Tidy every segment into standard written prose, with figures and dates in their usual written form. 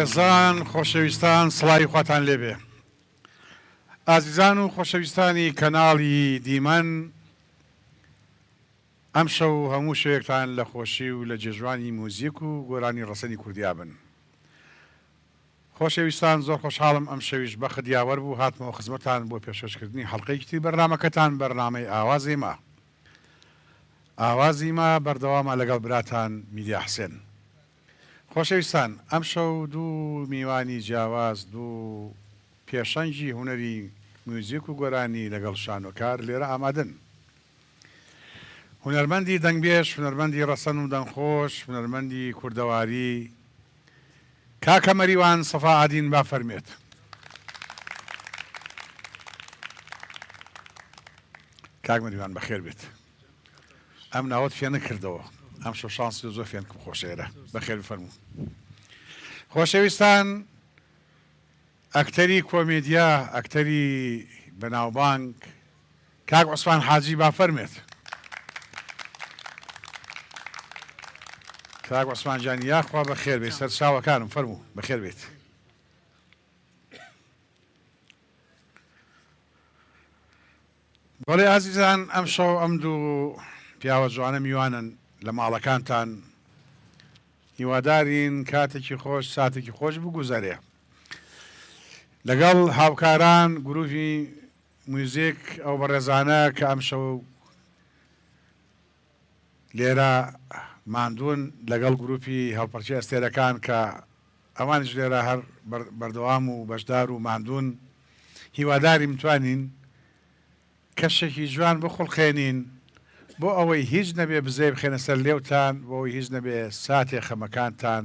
بەڕێزان خۆشەویستان سڵاوی خواتان لێبێ ئازیزان و خۆشەویستانی کەناڵی دیمەن ئەم شەو هەموو شەوێکتان لە خۆشی و لە جێژوانی موزیک و گۆرانی ڕەسەنی کوردیا بن خۆشەویستان زۆر خۆشحاڵم ئەم شەویش بە خدیاوەر بوو هاتمەوە خزمەتان بۆ پێشکەشکردنی حەڵقەیەکی بەرنامەکەتان بەرنامەی ئاوازی ما ئاوازی ما بەردەوامە لەگەڵ براتان میدیا حسێن خۆشەویستان ئەم شەو دوو میوانی جیاواز دوو پێشەنگی هونەری موزیک و گۆرانی لەگەڵ شانۆکار لێرە ئامادەن هونەرمەندی دەنگبێش هونەرمەندی ڕەسەن و دەنگخۆش هونەرمەندی کوردەواری کاکە مەریوان سەفا عادین با فەرمێت کاک مەریوان بەخێر بێت ئەم ناوەت فێ نەکردەوە ئەم شەو شانسی زۆر فێن کم خۆشەیەرە بەخێر بفەرموو خۆشەویستان ئەکتەری کۆمێدیا ئەکتەری بەناوبانگ کاک عوسمان حاجی با فەرمێت کاک عوسمان جان یاخوا بەخێر بێت سەر چاوەکانم فەرموو بەخێر بێت بەڵێ ئازیزان ئەم شەو ئەم دوو پیاوە جوانە میوانن لە ماڵەکانتان هیوادارین کاتێکی خۆش ساتێکی خۆش بگوزارێ لەگەڵ هاوکاران گروپی موزیک ئەو بەڕێزانە کە ئەم شەو لێرە ماندوون لەگەڵ گروپی هەڵپەرچی ئەستێرەکان کە ئەوانش لێرە هەر بەردەوام و بەشدار و ماندوون هیواداری متوانین کەشێکی جوان بخڵقێنین بۆ ئەوەی هیچ نەبێ بزەی بخێنە سەر لێوتان بۆ ئەوەی هیچ نەبێ ساتێ خەمەکانتان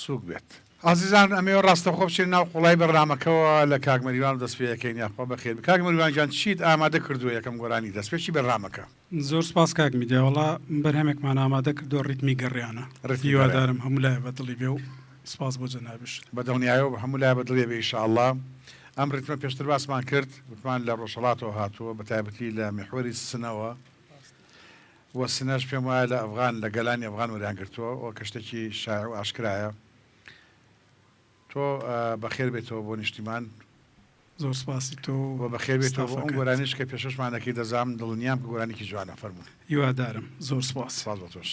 سووک بێت ئازیزان ئەمێ ڕاستەخۆ بچین ناو قوڵای بەرنامەکەەوە لە کاک مەریوان دەستپێیەکەین یاخوا بەخێر کاک مەریوان جان چیت ئامادە کردووە یەکەم گۆرانی دەستپێکی بەرنامەکە زۆر سپاس کاک میدیاوەڵا بەرهەمێکمان ئامادە کردو ڕیتمی گەڕیانە هیوادارم هەموو لایە بەدڵی بێ و سپاس بۆ جەنابش بەدڵنیایەوە هەموو لای بەدڵێ بێ ئینشاءالله ئەم ڕیتمە پێشتر باسمان کرد وتمان لە ڕۆژهەڵاتەوە هاتووە بە تایبەتی لە میحوەری سنەوە وە سنەش پێم وایە لە ئەفغان لە گەلانی ئەفغان وەریان گرتووە ئەو کەشتێکی شایع و ئاشکرایە تۆ بەخێر بێتەوە بۆ نیشتیمان زۆر سپاسی تۆ بەخێر بێتەوە ئەم گۆرانیش کە پێشەشمانەکەی دەزام دڵنیام کە گۆرانێکی جوانە فەرموو هیوادارم زۆر سپاس سپاس بۆ تۆش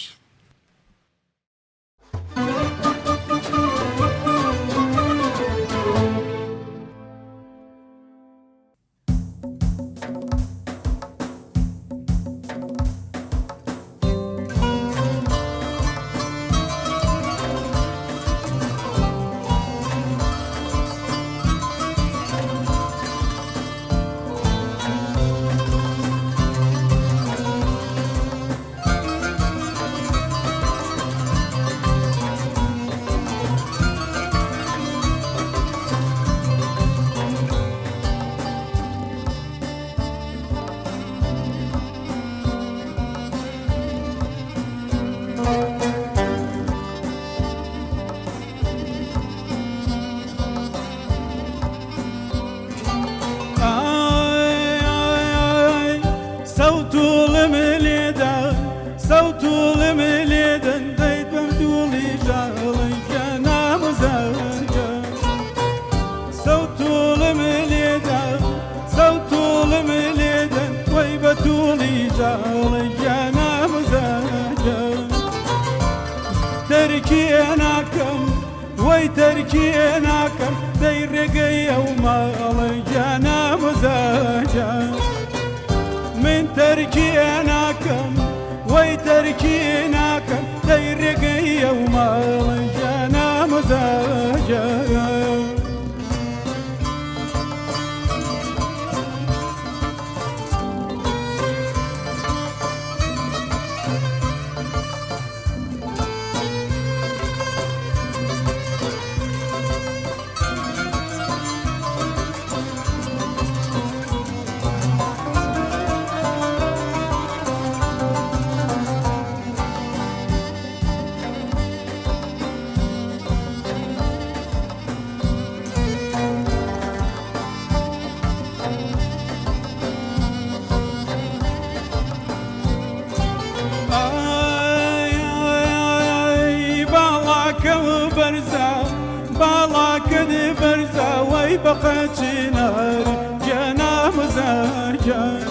بقى چناری جانا مزاجان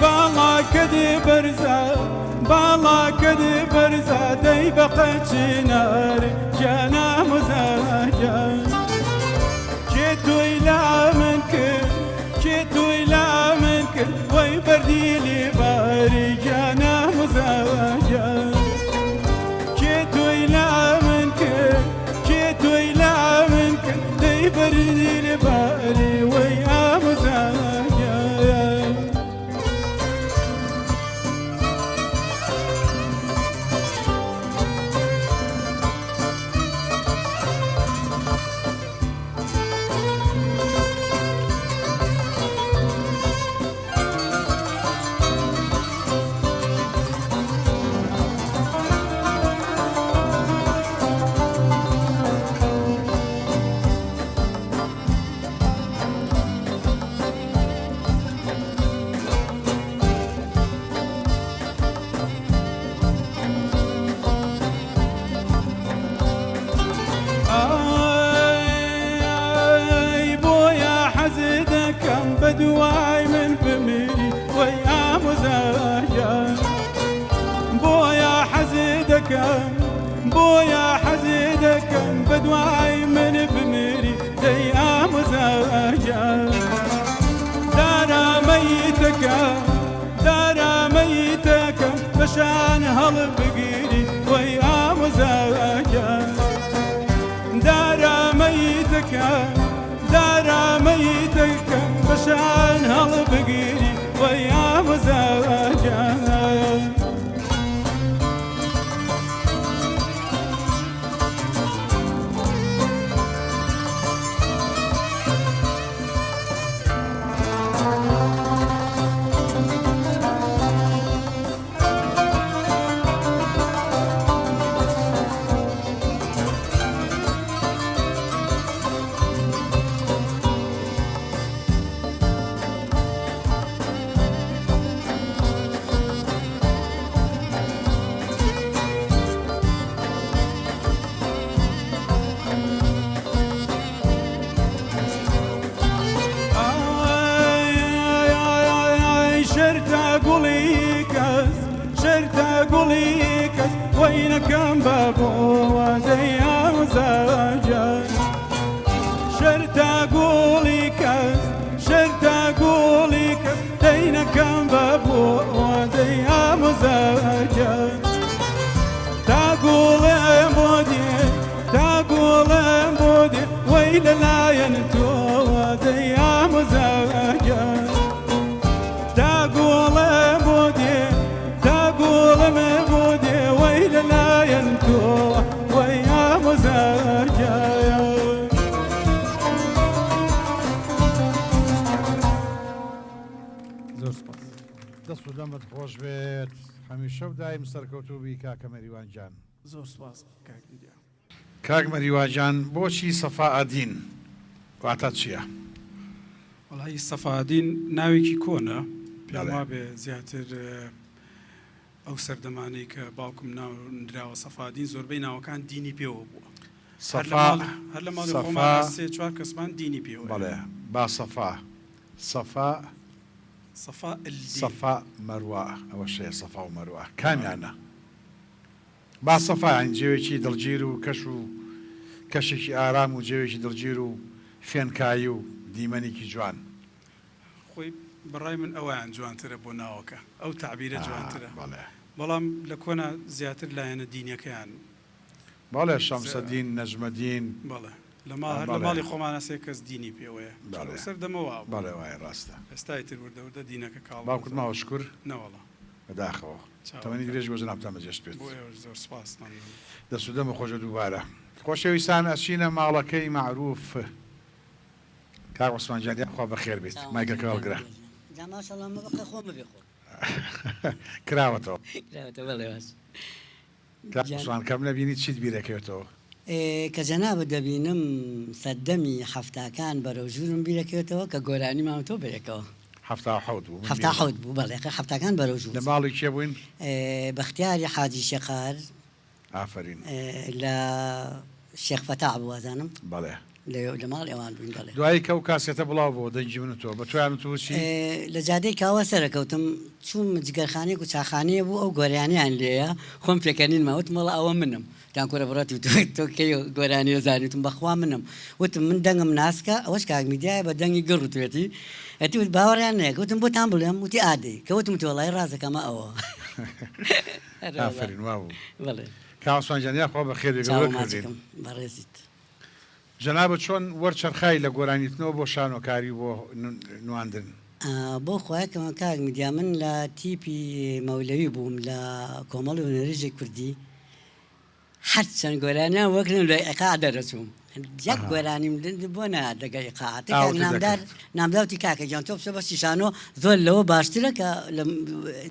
بالا کدی برزا دی بقى چناری جانا مزاجان كيتو إلى منك وي بردي لي باري جانا مزاجان كيتو إلى منك دي بردي لي باري وي مزاجان بدواي من بميري ويا مزاجان بويا حزيدك بدواي من بميري ويا مزاجان دارا ميتك بشان هالبقيري ويا مزاجان دارا ميتك بشان هالبقيري ويا مزاجان شرت قوليكس وين كان بابو وديا مزاجان شرت قوليكس دينا كان بابو وديا مزاجان تقول بودي ويل لا ينتو وديا مزاجان تقول مبودي ويل لا ينتو ويا مزاجايا زۆر سپاس دەست و دەمت خۆش بێت هەمیشە و دایم سەرکەوتوبی کاکە مەریوانجان زۆر سپاس کاک مەریواجان بۆچی سەفاعەدین واتە چییە؟ وەڵی سەفاعەدین ناوێکی کۆنە پێم وا بێ زیاتر ئەو سەردەمانەی کە باوکم ناونراوە سەفاعەدین زۆربەی ناوەکان دینی پێوە بووە هەر لە ماڵی خۆمان سێ چوار کەسمان دینی پێوە بەڵێ با سەفا مەروە ئەوە شەیە سەفا و مەروە کامیانە با سەفا یان جێوێکی دڵگیر و کەشێکی ئارام و جێوێکی دڵگیر و فێنکایی و دیمەنێکی جوان خۆی بەڕای من ئەویان جوانترە بۆ ناوەکە ئەو تعبیرە جوانترە بەڵام لە کۆنا زیاتر لایەنە دینیەکەیان بەڵێ شەمسەدین نەجمەدین بەڵێ لە ماڵی خۆمانە سێ کەس دینی پێوەیە سەر دەمەوە بەڵێ وای ڕاستە ئێستای تر وردەوردە دینەکە کاڵ باوکت ماوە شکر نەوەڵە بەداخەوە تەمەنی درێژ بۆ جەنابتان بەجێشت بێت زۆر سپاس دەست و دەمە خۆشە دووبارە خۆشەویستان ئەچینە ماڵەکەی معروف کاک عوسمان جان خوا بەخێر بێت مایکەکە هەڵگرە کراوەتەوە عوسمان کەم نەبینی چیت بیرەکەوێتەوە کە جەنابەت دەبینم سەردەمی هەفتاکان بەرەو ژوورم بیرەکەوێتەوە کە گۆرانی ماوەتەوە بێرەکەەوە هەفتا بوو بەڵێ هەفتاکان بەرەو ژوور لە ماڵی کێ بووین بەختیاری حاجی شێقار ئافرین لە شێخ فەتاح بوازانم بەڵێ لە ماڵ ئێوان بووین دەڵێ دوایی کە و کاسێتە بڵاو بۆ دەنجی من تۆ بە تویان تووچی لە جادەی کاوە سەرەکەوتم چوم جگەرخانەیەک و چاخانەیە بوو ئەو گۆرانیان لێیە خۆم پێکەنین ماوت مەڵە ئەوە منم تان کۆرە بڕاتی تۆ کەی گۆرانی زانیتم بەخوا منم وتم من دەنگم ناسکە ئەوەش کاک میدیایە بە دەنگی گەڕوتێتی ئەتی وت باوەڕیان نەیە کەوتم بۆتان بڵێم وتی ئادەی کەوتم تۆڵای ڕازەکەمە ئەوە ئافرین وا بوو بڵێ کاوسوانجانیا خۆ بە خێر گەورەکردین بەڕێزیت جەنابەت چۆن وەرچەرخای لە گۆرانیتنەوە بۆ شانۆکاری بۆ نواندن بۆ خۆیەکەمە کاک میدیا من لە تیپی مەولەوی بووم لە کۆمەڵی هونەریژی کوردی هەرچەند گۆرانیان وەکرن لە ئەقا دەرەچووم یەک گۆرانیم بۆ نادەگە ئقاعاتە نامداوتی کاکە گیان تۆ بچە بەسی شانۆ زۆر لەوە باشترە کە لە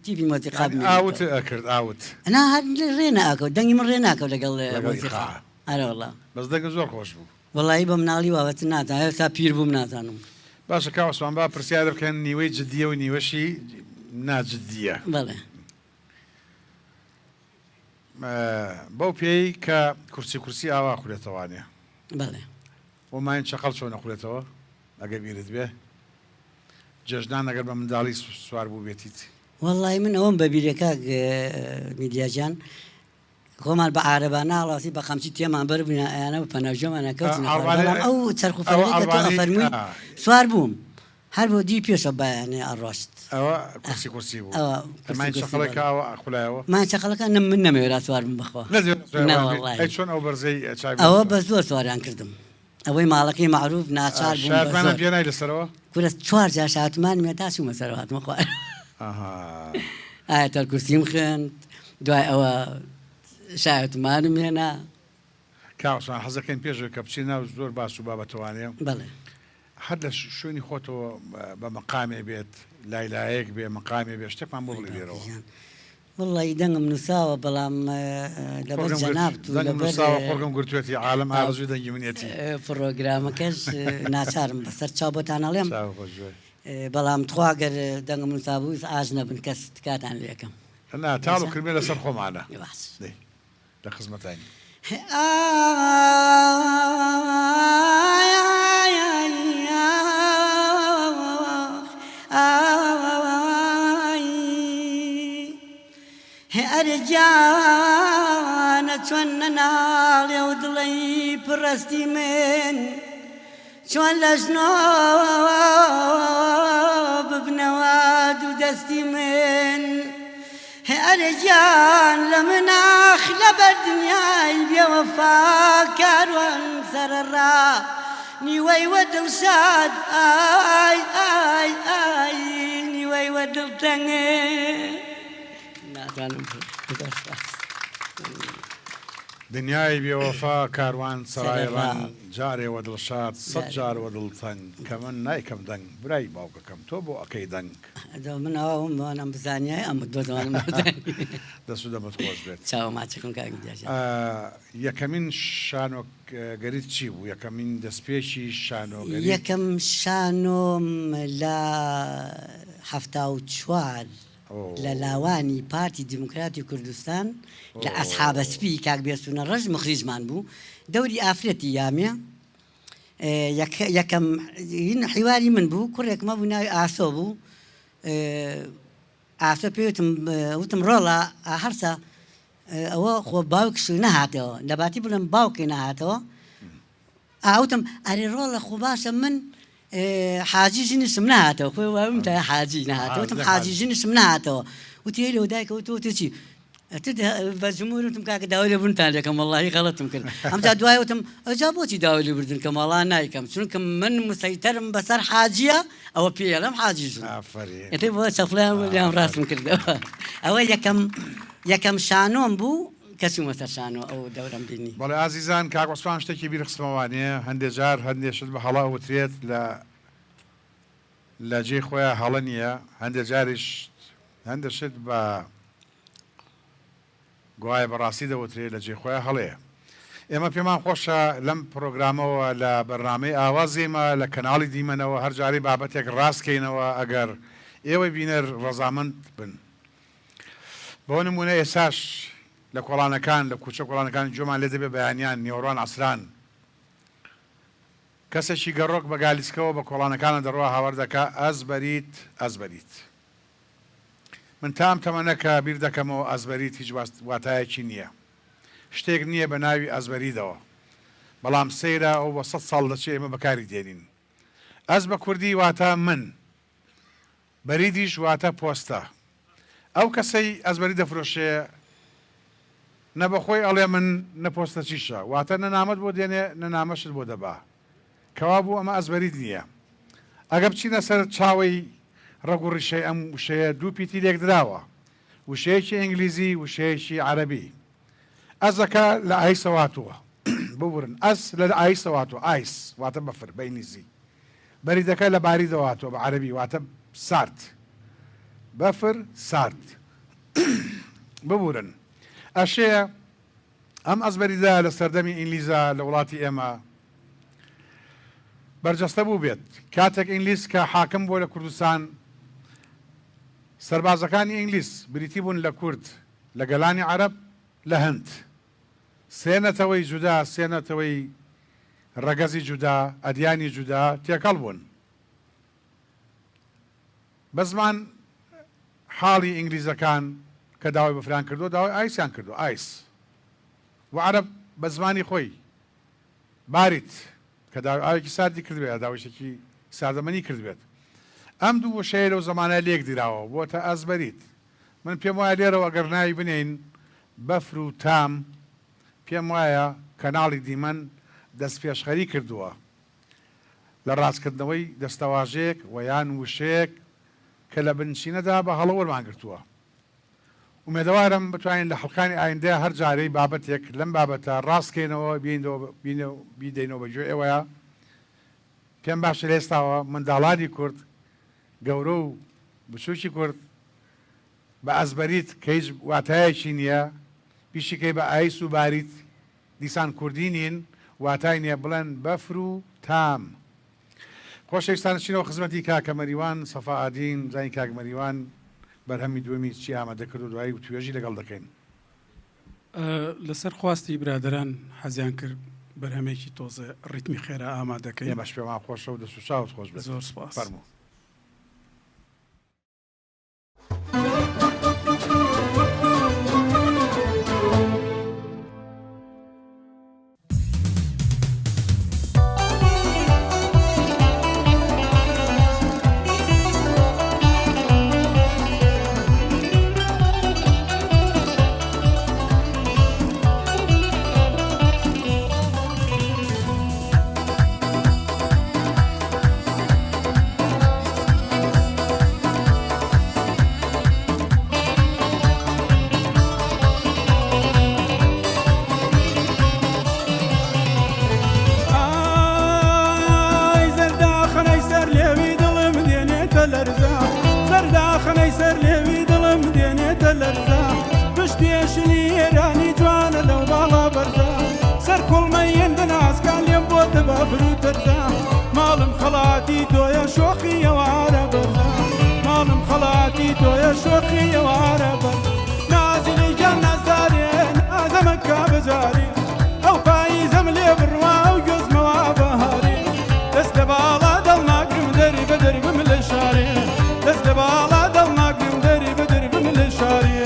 تیپی مۆسیقا ئاوت ئەکرد ئاوت ئەنا هەر ڕێ ناکەوت دەنگی من ڕێ ناکەوت لەگەڵ مۆسیقا ئەرە وەڵا بەس دەنگە زۆر خۆش بوو وەڵایی بە مناڵی واوەت ناتان تا پیر بووم نازانم باشە کاوسوان با پرسیارە بکەن نیوەی جددیە و نیوەشی ناجددیە بەڵێ بەو پێی کە کورسی ئاوا خوێتەوانێ بەڵێ بۆ ماین چەقەڵ چۆن نەخورێتەوە ئەگە بیرت بێ جەژنان ئەگەر بە منداڵی سوار بوو بێتیت وەڵی من ئەوم بەبیرەکە میدیاجان خۆمان بە عارەبە ناڵاسی بە خەمچی تێمان بەربووین ئەیانە بە پەناژۆمان نەکەوتین ئەو چەرخوفەرەکە تۆ ئەفەرمووی سوار بووم هەر بۆ دی پێشە بەیانێ ئەڕۆشت ئەوە کورسی بوو ئەمان چەقەڵەکە ئەوە خولایەوە مان چەقەڵەکە من نەمەوێرا سوار بم بخوا چۆن ئەو بەرزەی ئەوە بە زۆر سواریان کردم ئەوەی ماڵەکەی معروف ناچار شارمانە پێنای لەسەرەوە کورە چوار جار شاتمان مێتا چوومە سەر هاتمە خوار ئاەتەر کورسیم خوێند دوای ئەوە شایەتمانم هێنا کاوسان حەزەکەین پێشەوە کە بچین ناو زۆر باس و بابەتەوانێ بەڵێ هەر لە شوێنی خۆتەوە بە مەقامێ بێت لایلایەک بێ مەقامێ بێ شتێکمان بۆ بڵێ لێرەوە وڵی دەنگم نووساوە بەڵام لەبەر جەنابت و خۆگەم گرتوێتی عالم ئارزوی دەنگی منێتی پرۆگرامەکەش ناچارم بەسەر چاو بۆتان ئەڵێم بەڵام تخواگەر دەنگم نووسابوو ئاژ نەبن کەس تکاتان لێکم نا تاڵ و کردمێ لەسەر خۆمانە لە خزمەتانی ئەرجانە چۆن نەناڵێ و دڵی پڕستی من چۆن لە ژنۆ ببنەوە دوو دەستی من ئەرجان لە مناخ لەبەر دنیای بێوەفا کاروان سەرڕا نیوەی وە دڵشاد ئای ئای ئای نیوەی وە دڵتەنگێ دنیای بێوەفا کاروان سەرایڕان جارێوە دڵشاد سەد جارەوە دڵتەنگ کە من نایکەم دەنگ برای باوکەکەم تۆ بۆ ئەەکەی دەنگ من ئەوەم بزانیای ئەم دۆزانم دەسو دەمت خۆش بێت چاوە ماچەکەم کاک یەکەمین شانۆگەریت چی بوو یەکەمین دەستپێکی شانۆگەری یەکەم شانۆم لە 74 لە لاوانی پارتی دیموکراتی کوردستان لە ئەسحابە سپی کاک بێسوونە ڕەش مخریجمان بوو دەوری ئافرەتی یامیە یەکەم حیواری من بوو کوڕێکمە بوو ناوی ئاسۆ بوو ئاسۆ پێوتم وتم ڕۆڵە هەرسە ئەوە خۆ باوکش نەهاتەوە لەباتی بڵم باوکی نەهاتەوە ئاوتم ئەرێ ڕۆڵە خۆ باشە من حاجی ژنیشم نهاتەوە خۆی وایم تا حاجی نهاتەوە وتم حاجی ژنیشم نهاتەوە وتی لەوە دایکەوە تۆ چی بە جمهور وتم کاکە داوای لێ بردنتان لێکەم وەڵاهی غەڵەتم کرد ئەمجا دوای وتم ئەجا بۆچی داوای لێ بردن کە وەڵا نایکەم چونکە من مسەیتەرم بەسەر حاجیە ئەوە پێڵم حاجی ژن ئەتێ بۆ چەفلیان وەلیان ڕاستم کردەوە ئەوە یەکەم شانۆم بوو کەچوومە سەر شانۆ ئەو دەورەم بینی بەڵێ ئازیزان کاک عوسمان شتێکی بیرخستمەوانەیە هەندێک جار هەندێشت بە هەڵا وترێت لە جێ خۆیان هەڵە نییە هەندێک جاریش هەندێشت بە گوایە بەڕاستی دەوترێت لە جێ خۆیان هەڵەیە ئێمە پێمان خۆشە لەم پرۆگرامەوە لە بەرنامەی ئاوازێمە لە کەناڵی دیمەنەوە هەر جاری بابەتێک ڕاستکەینەوە ئەگەر ئێوە بینەر ڕەزامەند بن بۆ نمونە ئێساش لە کۆڵانەکان لە کوچە کۆڵانەکان جۆمان لێ دەبێ بەیانیان نیوەڕوان عەسران کەسێکی گەڕۆک بە گالیسکەوە بە کۆڵانەکانە دەڕوا هاوار دەکا ئەزبەریت ئەزبەریت. من تام تەمەنەکە بیر دەکەمەوە ئەزبەریت هیچ واتایەکی نییە، شتێک نییە بە ناوی ئەزبەریدەوە، بەڵام سەیرە ئەو بە 100 ساڵ دەچێت ئێمە بەکاری دێنین. ئەز بە کوردی واتە من، بەریدیش واتە پۆستە. ئەو کەسەی ئەزبەری دەفرۆشێ نەبەخۆی ئەڵێ من نەپۆستە چیشە، واتە نەنامەت بۆ دێنێ نەنامەشت بۆ دەبا، کەوا بوو ئەمە ئەزبەرید نییە. ئەگە بچینە سەر چاوەی ڕەگ و ڕیشەی ئەم وشەیە دوو پیتی لێک دراوە، وشەیەکی ئینگلیزی وشەیەکی عەرەبی. ئەزەکە لە ئایسەواتووە ببورن، ئەس لە ئایسەواتوە، ئایس واتە بەفر بە ئینگلیزی، بەریدەکە لە باریدەواتوە بە عەرەبی واتە سارد، بەفر سارد. ببورن ئەشەیە ئەم ئەزبەریدا لە سەردەمی ئینگلیزە لە وڵاتی ئێمە بەرجەستە بوو بێت. کاتێک ئینگلیز کە حاکم بۆ لە کوردستان، سەربازەکانی ئینگلیز بریتی بوون لە کورد، لە گەلانی عەرەب، لە هەند. سێنەتەوەی جودا، سێنەتەوەی ڕەگەزی جودا، ئەدیانی جودا تێکەڵ بوون. بە زمان حاڵی ئینگلیزەکان کە داوای بەفران کردو، داوای ئایسیان کردو، ئایس. و عەرەب بە زمانی خۆی باریت کە ئاوێکی ساردی کردبێت، داوایشێکی ساردەمەنی کردبێت. ئەم دوو وشەیە لەو زمانە لێک دیراوە بۆتە ئەزبەریت. من پێم وایە لێرەوە ئەگەر ناوی بنێین بەفر و تام، پێم وایە کەناڵی دیمەن دەست پێشخەری کردووە لە ڕاستکردنەوەی دەستەواژەیەک و یان وشەیەک کە لە بنشینەدا بە هەڵە وەرمان گرتووە. ومێدەوارم بتوانین لە حەڵقانی ئایندە هەر جارەی بابەتێک لەم بابەتە ڕاستکەینەوە، بیدەینەوە بەگوێ ئێوەیە. پێم باشە لە ئێستاوە منداڵانی کورد، گەورە و بچووکی کورد بە ئەزبەریت کە هیچ واتایەکی نییە، پیشیکەی بە ئایس و باریت، دیسان کوردی نین، واتای نییە، بڵێن بەفر و تام. خۆشەویستان، چینەوە خزمەتی کاکە مەریوان سەفا ئادین، زانی کاک مەریوان بەرهەمی دووەمی چی ئامادە کرد و دوایی توێژی لەگەڵ دەکەین. لەسەر خواستی برادران حەزیان کرد بەرهەمێکی تۆزە ڕیتمی خێرا ئامادەکەین. ئێمەش پێمان خۆشە و دەسوساوت خۆش بێت. زۆر سپاس. فەرموو. ماڵم خەڵاتی تۆیە شۆخی ئێوارە بەردا، ماڵم خەڵاتی تۆیە شۆخی ئێوارە بەردا. نازلی گەم نەزارێ نازەمە کابجارێ، ئەو پاییزەم لێ بڕوا و گوزمەوە بەهارێ. دەست لە باڵا دڵناگرم دەری بە دەربم لە شارێ، دەست لە باڵا دڵناگرم دەری بە دەربم لە شارێ.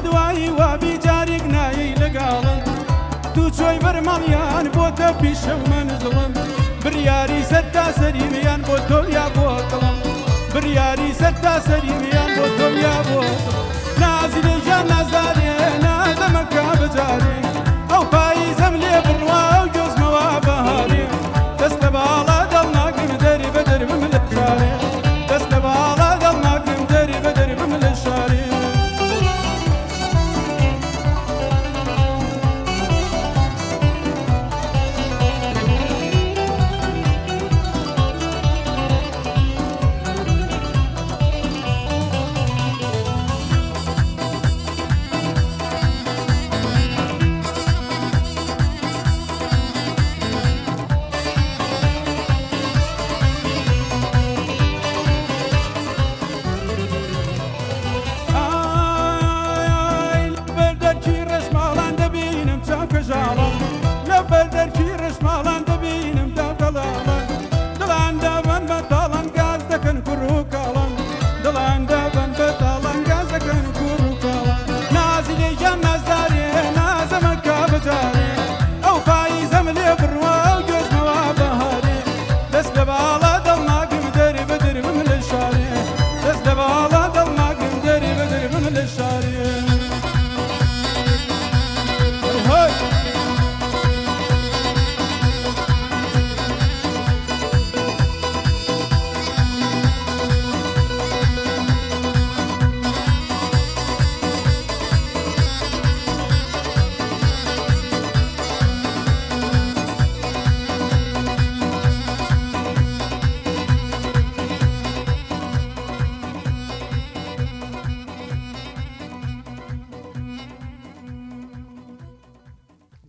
دوایی وابی جارێک نایی لەگاڵن، دوو چۆی بەرمەڵیان بۆتە پیشە و مەنزڵم. بریاری سەر تا سەریمیان بۆ تۆ یا بۆ دڵم، بریاری سەر تا سەریمیان بۆ تۆ یا بۆ دڵم. نازی لێژان نازارێ نازەمە کابجارێ، ئەو پاییزەم لێ بڕوا و گۆزمەوە بەهارێ. دەست لە باڵا دڵناگرم دەری بە دەربم لە شارێ، دەست لە باڵا دڵناگرم دەری بە دەربم لە شارێ.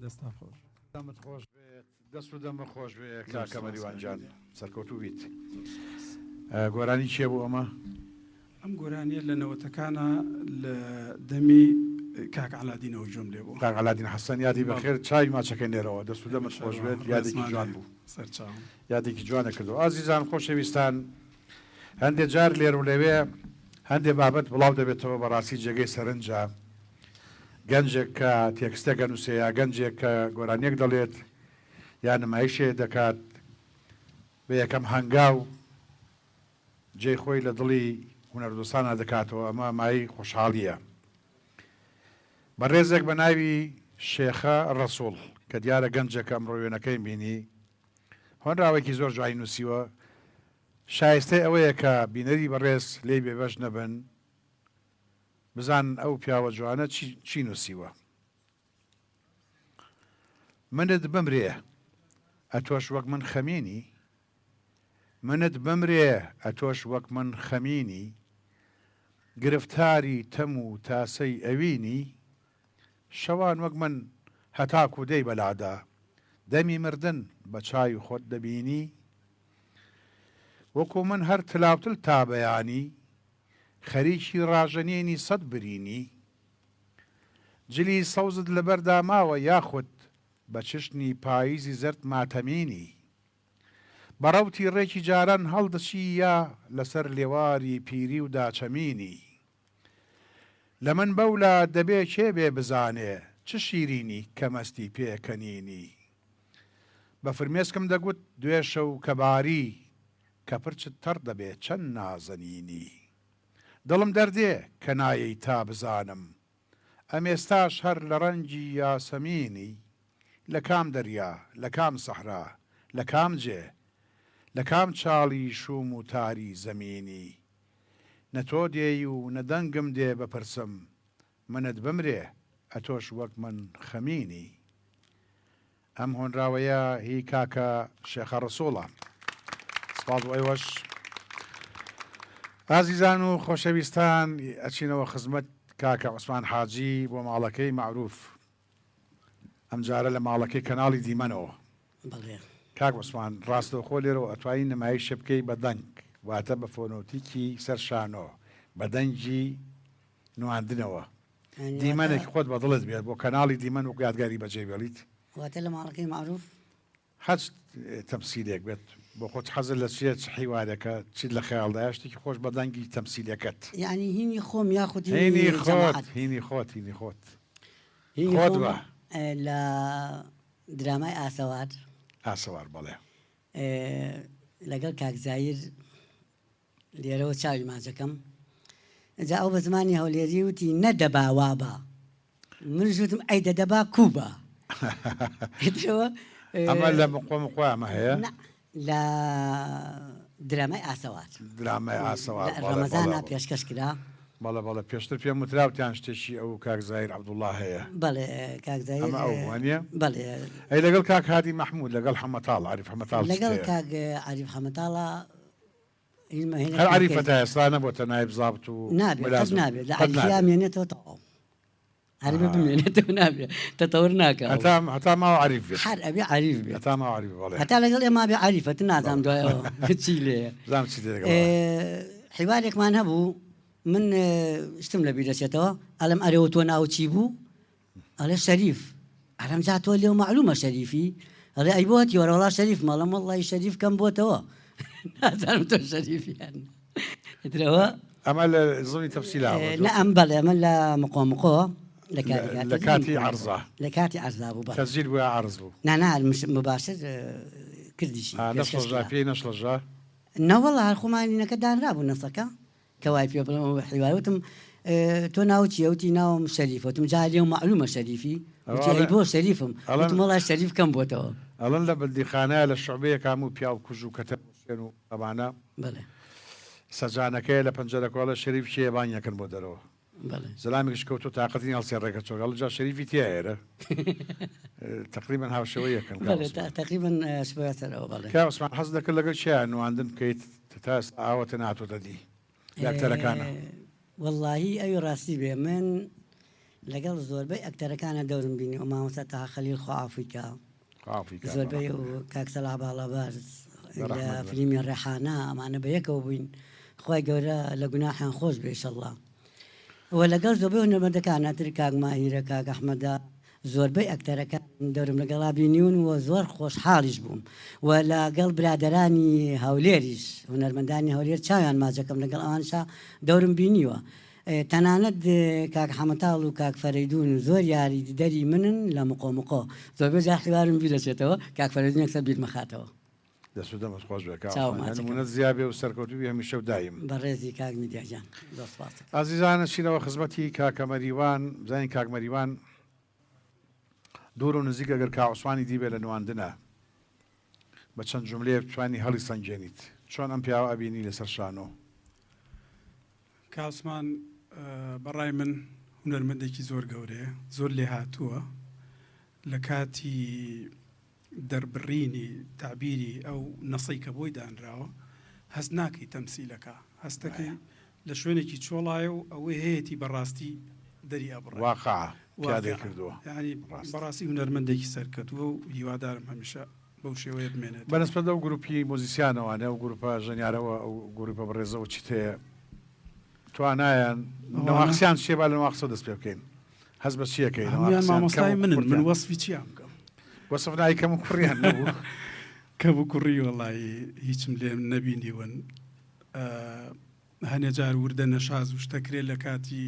دەستا خۆش دەمت خۆش بێت دەست و دەمە خۆش بێ کاکە مەریوانجان سەرکەوتوو بیت گۆرانی چیە بوو ئەمە؟ ئەم گۆرانیە لە نەوەتەکانە لە دەمی کاک عەلادینەوە جۆم لێ بوو. کاک عەلادین حەسەن یادی بەخێر چای ماچەکەی نێرەوە دەست و دەمت خۆش بێت یادێکی جوان بوو سەرچاوم. یادێکی جوانە کردو. ئازیزان خۆشەویستان هەندێک جار لێر و لەوێ هەندێک بابەت بڵاو دەبێتەوە بەڕاستی جێگەی سەرنجە گەنجێک کە تێکستەکە نووسێ یا گەنجێک کە گۆرانیەک دەڵێت یا نمایشێ دەکات بە یەکەم هەنگاو جێی خۆی لە دڵی هونەردۆستانە دەکاتەوە ئەمە مای خۆشحاڵیە. بەڕێزێک بە ناوی شێخە ڕەسوڵ کە دیارە گەنجێکە ئەمڕۆ وێنەکەی بینی هۆنراوێکی زۆر جوای نووسیوە شایستەی ئەوەیە کە بینەری بەڕێز لێی بێبەش نەبن بزان ئەو پیاوە جوانە چی نووسیوە. منت بمرێ ئەتۆش وەک من خەمێنی منت بمرێ ئەتۆش وەک من خەمینی گرفتاری تەم و تاسەی ئەوینی شەوان وەک من هەتاک و دەی بەلادا دەمی مردن بە چای خۆت دەبینی وەکو من هەر تلاوتل تا بەیانی خەریکی ڕاژەنێنی سەد برینی جلی سەوزت لەبەردا ماوە یاخود بە چشتنی پاییزی زرد ماتەمێنی بەڕەوتی ڕێکی جاران هەڵدەچی یا لەسەر لێواری پیری و داچەمینی لە من بەولا دەبێ کێ بێ بزانێ چ شیرینی کە مەستی پێکەنینی بە فرمێسکم دەگوت دوێشە و کەباری کە پرچت تەڕ دەبێ چەند نازەنینی دڵم دەردێ کە نایەی تا بزانم ئەم ئێستاش هەر لە ڕەنگی یاسەمینی لە کام دەریا لە کام سەحرا لە کام جێ لە کام چاڵی شوم و تاری زەمینی نە تۆ دێی و نەدەنگم دێ بپرسم منت بمرێ ئەتۆش وەک من خەمینی ئەم هۆنراوەیە هی کاکە شێخە ڕەسوڵە سپاس بۆ ئێوەش. ئازیزان و خۆشەویستان ئەچینەوە خزمەت کاکە عوسمان حاجی بۆ ماڵەکەی معروف ئەم جارە لە ماڵەکەی کەناڵی دیمەنەوە. کاک عوسمان ڕاستەوخۆ لێرەوە ئەتوانی نمایش بکەی بە دەنگ واتە بە فۆنۆتیکی سەرشانۆ بە دەنگی نواندنەوە دیمەنێکی خۆت بە دڵت بێت بۆ کەناڵی دیمەن و یادگاری بەجێبێڵیت واتە لە ماڵەکەی معروف هەچ تەمسیلێک بێت بۆ خۆت حەزر لە چێت حیوانەکە چیت لە خەیاڵدایە شتێکی خۆش بە دەنگی تەمسیلەکەت یعنی هینی خۆم یاخود هینی خۆت هینی خۆت هینی خۆت خۆت بە لە درامای ئاسەوار ئاسەوار بەڵێ لەگەڵ کاکزایر لێرەوە چاوی ماچەکەم جا ئەو بە زمانی هەولێری وتی نەدەبا وابە من ژوتم ئەی دەدەبا کوبە ئەمە لە مقۆم خۆیانمە هەیە لە درامای ئاسەوار درامای ئاسەوار ڕەمەزانە پێشکەش کرا بەڵێ بەڵێ پێشتر پێم وتراوتیان شتێکی ئەو کاکزایر عەبدوڵڵا هەیە بەڵێ کاکزایر ئەمە ئەو وانە بەڵێ ئەی لەگەڵ کاک هادی مەحموود لەگەڵ حەمەتاڵ عەریف حەمەتاڵ لەگەڵ کاک عەریف حەمەتاڵە هەر عەریفەتە ئێستا نەبووتە نایب زابط و نابێت نابێت لە عەریفیا مێنێتەوە تەواو عەریفە بمێنێتەوە نابێت تەتەور ناکە هەتا ماوە عەریف بێت هەر ئەبێ عەریف بێت هەتا ماوە عەریف بەڵێ هەتا لەگەڵ ئێمە بێ عەریفەت نازانم دوایەوە چی لێیە زانم چی لێگەڵ حیوارێکمان هەبوو من شتم لە بیرەچێتەوە ئەڵێم ئەرێوە تۆ ناو چی بوو ئەڵێ شەریف ئەلەم جا تۆ لێو معلومە شەریفی ئەڵێ ئەی بۆتی وەرەوڵا شەریف مەڵەم وەڵڵی شەریف کەم بۆتەوە نازانم تۆ شەریفیان درەوە ئەمە لە زڵی تەفسیلاوە نە ئەم بەڵێ ئەمە لە مقۆمقۆ لە کاتی عەرزە لە کاتی عەرزا بوو تەسجیل بووە عەرز بوو نانا مباشر کردیشی نەشڵژا پێی نەشڵژا نەوەڵا هەر خۆمانینەکە دانرا بوو نەسەکە کەوای پێ بڵم حیوارەوتم تۆ ناوچی ئەوتی ناوم شەریفەوتم جا لێو معلومە شەریفی وتی بۆ شەریفم وتم وەڵا شەریف کەم بۆتەوە ئەڵەن لە بەلدیخانەیە لە شوعبەیە کام و پیا و کوژ و کەتە و ئەمانە بەڵێ سەجانەکەی لە پەنجەرەکۆڵە شەریف شێبانیەکەن بۆ دەرەوە بەڵێ زەلامیش کەوتو تااقەتی هەڵسێ ڕێگە چۆگەڵ جا شەریفی تێرە تقریبا هاوشەوەیەکەن تقریبا سبەتەرەوە بەڵێ کا عوسمان حەز دەکرد لەگەڵ چیان نواندن بکەیت تا ئاوەتە ناتۆتە دی یاکتەرەکانە واللهی ئەوی ڕاستی بێ من لەگەڵ زۆربەی ئەکتەرەکانە دەورم بینی و مامۆستا تاها خەلیل خۆعافیکا زۆربەی و کاک سەلاح باڵاباز لە فیلمی ڕێحانە ئەمانە بە یەکەوە بووین خی گەورە لە گوناحیان خۆش بێ ئینشەڵڵا و لەگەڵ زۆربەی هونەرمەندەکان تر کاک ماهیرە کاک ئەحمەدا زۆربەی ئەکتەرەکان دەورم لەگەڵا بینیون و زۆر خۆشحاڵیش بووم و لەگەڵ برادەرانی هەولێریش هونەرمەندانی هەولێر چاویان ماجەکەم لەگەڵ ئەوانشا دەورم بینیوە تەنانەت کاک حەمەتاڵ و کاک فەرەیدون زۆر یاریدەری منن لە مقۆ زۆربەی جار حیوارم بیرەچێتەوە کاک فەرەیدون یەکسەر بیر مەخاتەوە دەسو دەمەت خۆش بێکمونە زیابێ و سەرکەوتوی هەمیشە و دایم بەڕێزی کاک میدیاجان ئازیزانە چینەوە خزمەتی کاکەمەریوان بزانین کاکمەریوان دوور و نزیک ئەگەر کاعوسمانی دیبێ لە نواندنە بە چەند جملەیە بتوانی هەڵی سەنجێنیت چۆن ئەم پیاوە ئەبینی لەسەر شانۆ کاسمان بەڕای من هونەرمەندێکی زۆر گەورەیە زۆر لێ هاتووە لە کاتی دەربڕینی تعبیری ئەو نەسەی کە بۆی دانراوە هەست ناکەی تەمسیلەکە هەستەکەی لە شوێنێکی چۆڵایە و ئەوەی هەیەی بەڕاستی دەری ئەبڕ واقع پیادەی کردووە ینی بەڕاستی هونەرمەندێکی سەرکەوتووە و هیوادارم هەمیشە بەو شێوەیە بمێنێت بەنسبەت ئەو گروپی مۆزیسیانەوانە و گروپە ژەنیارەوە ئەو گروپە بەڕێزەوە چیت هەیە توانایان نەواقسیان چێبا لە نواقسە دەست پێ بکەین هەست بە چیەکەین هەموویان مامۆستای منن من وەسفی چیان بکەم وەسف نایی کەم و کوڕیان نەبوو کە بوو کوڕی وەڵایی هیچم لێم نەبینیون هەنێ جار وردە نەشاز و شتەکرێت لە کاتی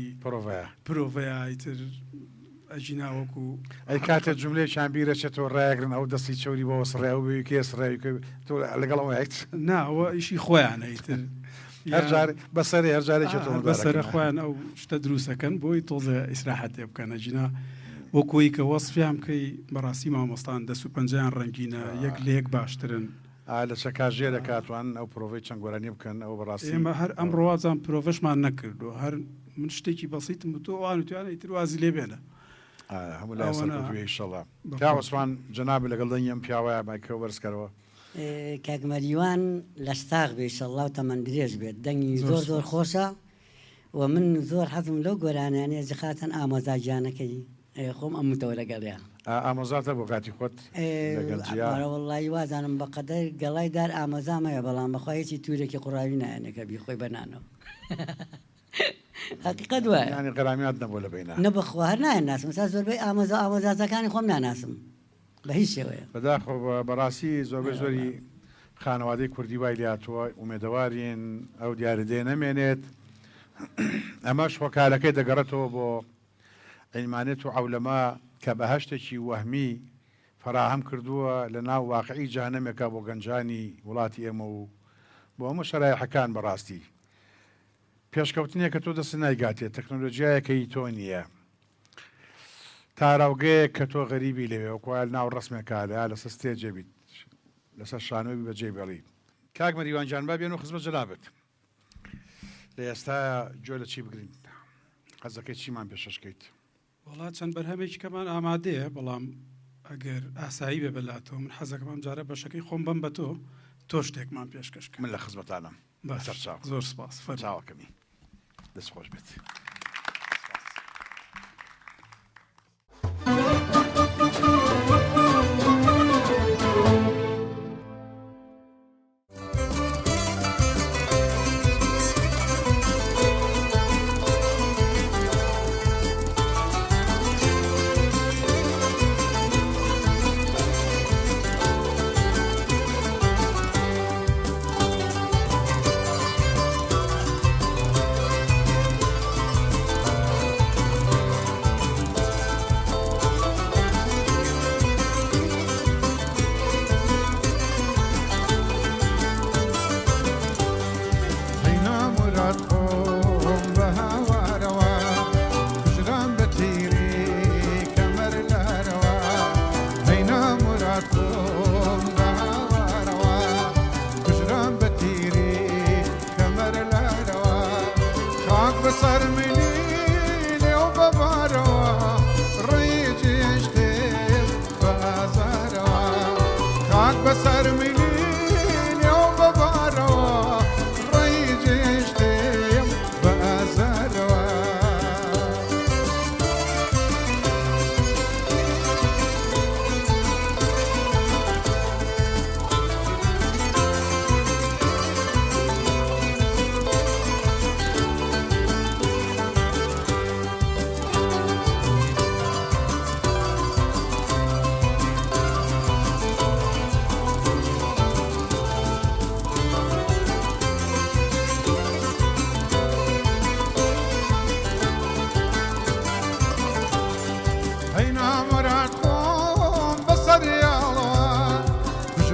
پرۆڤایتر ئەژیناوەکو ئەی کاتە جملەیەکیان بیرەچێتەوە ڕایگرن ئەو دەستی چۆری بۆ وەسڕێ و کێس ڕێوی تۆ لەگەڵەوە هیچ ناوە ئیشی خۆیان هەیتر بەسەری هەرجارێکێتەوە بەسەرە خۆیان ئەو شتە دروستەکەن بۆی تۆزە ئیسراحەتێ بکەنە ژینا وەکۆی کە وەسفیان بکەی بەڕاستی مامۆستان دەست و پەنجیان ڕەنگینە یەک لە یەک باشترن لە چەکژێرە کاتوان ئەو پرۆڤی چەند گۆرانی بکەن ئەو بەڕاستی ئێمە هەر ئەم ڕۆوازان پرۆڤشمان نەکردو هەر من شتێکی بەسیتم تۆ ئەوان توانە ئیتر وازی لێ بێنە هەموو لای سەرکەوتوی ئینشەڵڵا تا عوسمان جەناب لەگەڵ دەنگم پیاوەیە مایکەوە بەرزکەرەوە کاکمەریوان لە شتاق بێ ئینشەڵڵا و تەمەند درێژ بێت دەنگی زۆر خۆشە و من زۆر حەزم لەو گۆرانیانەیە جخاتەن ئامۆزاگیانەکەی خۆم ئەمتەوە لەگەڵیان ئامۆزاتە بۆ کاتی خۆت وەڵڵی وازانم بە قەدەر گەڵای دار ئامۆزامەیە بەڵام بەخوایەتی تورێکی قوڕاوی نایەنەکە بیخۆی بەنانەوە حقیقت وایە ینی قەرامیات نەبوو لە بینە نەبخوا هەر نایەناسم سا زۆربەی ئامۆزاتەکانی خۆم ناناسم بە هیچ شێوەیە بەداخۆ بەڕاستی زۆربەی زۆری خانەوادەی کوردی وای لاتووە ئومێدەوارین ئەو دیاردێ نەمێنێت ئەمەش هۆکارەکەی دەگەڕێتەوە بۆ ئەیمانێت و عەولەما کە بەهەشتێکی وەهمی فراهەم کردووە لە ناو واقعی جانەمێکە بۆ گەنجانی وڵاتی ئێمە و بۆ هەموو شەرایحەکان بەڕاستی پێشکەوتنیە کە تۆ دەست نایگاتێت تەکنۆلۆژیایەکەی تۆ نییە تاراوگەیەک کە تۆ غەریبی لەوێ وەکوایل ناو ڕسمێکادا لەسەر ستێجێ بیت لەسەر شانۆی بەجێ بەڵی کاک مەریوانجان با بێن و خزمەت جەنابەت لە ئێستا جۆ لە چی بگرین حەزەکەی چیمان پێشەشکەیت وڵات چەند بەرهەمێکی کەمان ئامادەیە بەڵام ئەگەر ئاسایی بێ بەلاتەوە من حەزەکەم جارە بەشەکەی خۆم بم بە تۆ شتێکمان پێشکەشکە من لە خزمەتانم زۆر سپاس چاوەکەمی دەست خۆش بێت.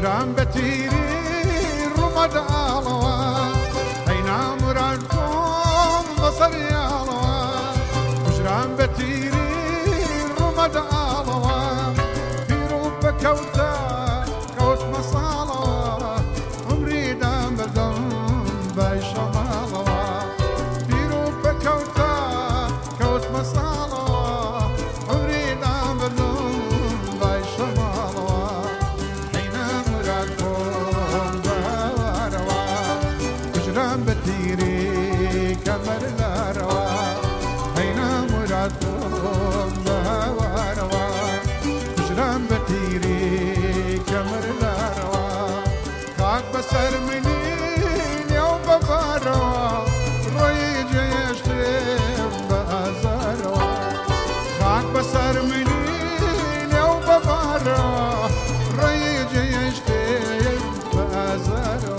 بجرام بتيري رمض آلوا هينا مرادكم بصري آلوا بجرام بتيري رمض آلوا في روب كوتا كوت مصالوا عمري دام بدم بايشمالوا في روب كوتا كوت مصالوا عمري دام بدم بايشمالوا حينا مرادكم باروا بجرام بتيري كمر الاروا حينا مرادكم باروا بجرام بتيري كمر الاروا كاك بسر منين يوم بباروا روي جيشتم بازاروا كاك بسر منين يوم بباروا روي جيشتم بازاروا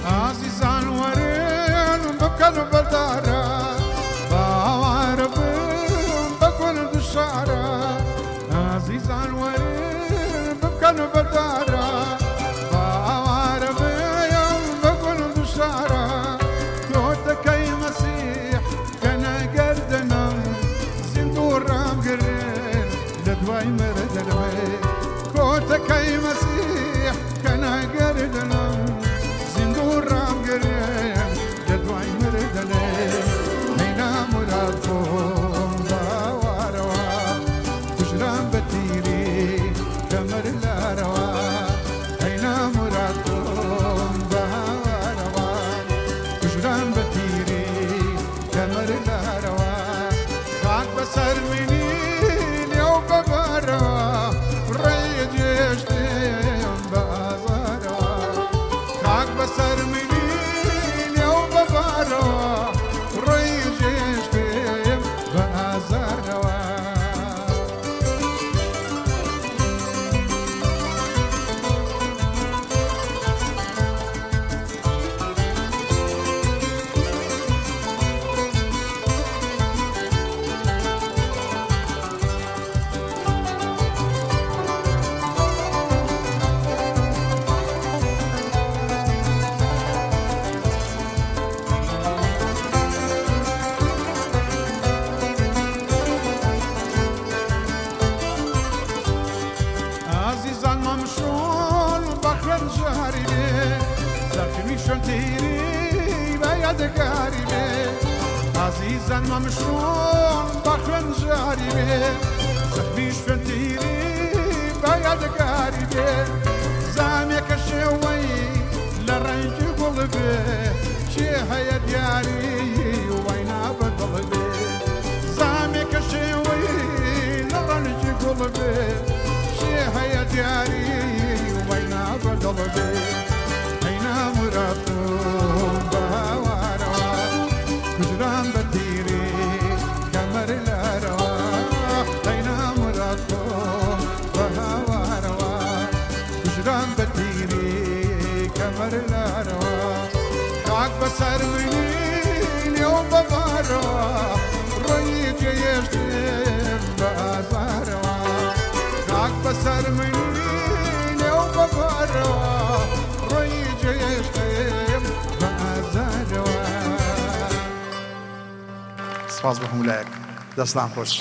عزيزان ورين بكل بدارة باور بكل دشارة عزيزان ورين بكل بدارة باور بكل دشارة كوتك يا مسيح كان قردنا زندور رام قرين لدواي مردنا كوتك يا مسيح كان قردنا زندور رام قريم جدواي مردني هينا مرادكم باواروا بجرام بتيري كمر الاروا هينا مرادكم باواروا بجرام بتيري كمر الاروا خاك بسر منين يوم بباروا ري جيشتم بازاروا خاك بسر منين يوم بباروا روي جيشتم بازاروا عزيزان ممشون بخرن جاري زخمي شنتيري بيد قاري عزيزان ممشون بخرن جاري زخمي شنتيري بيد قاري زامك الشوي لرنج قلبي شي هيا دياري وينا بقلبي زامك الشوي لرنج قلبي هيا دياري وبينا بدلبي هينا مرادكم باواروا بجرام بتيري كمر الاروا هينا مرادكم باواروا بجرام بتيري كمر الاروا كاك بسر منين يوم بباروا روي جيشتم بازاروا كاك بسر منين يوم بباروا روي جيشتم بازاروا سپاس بە هەمولایەک دەستان خۆش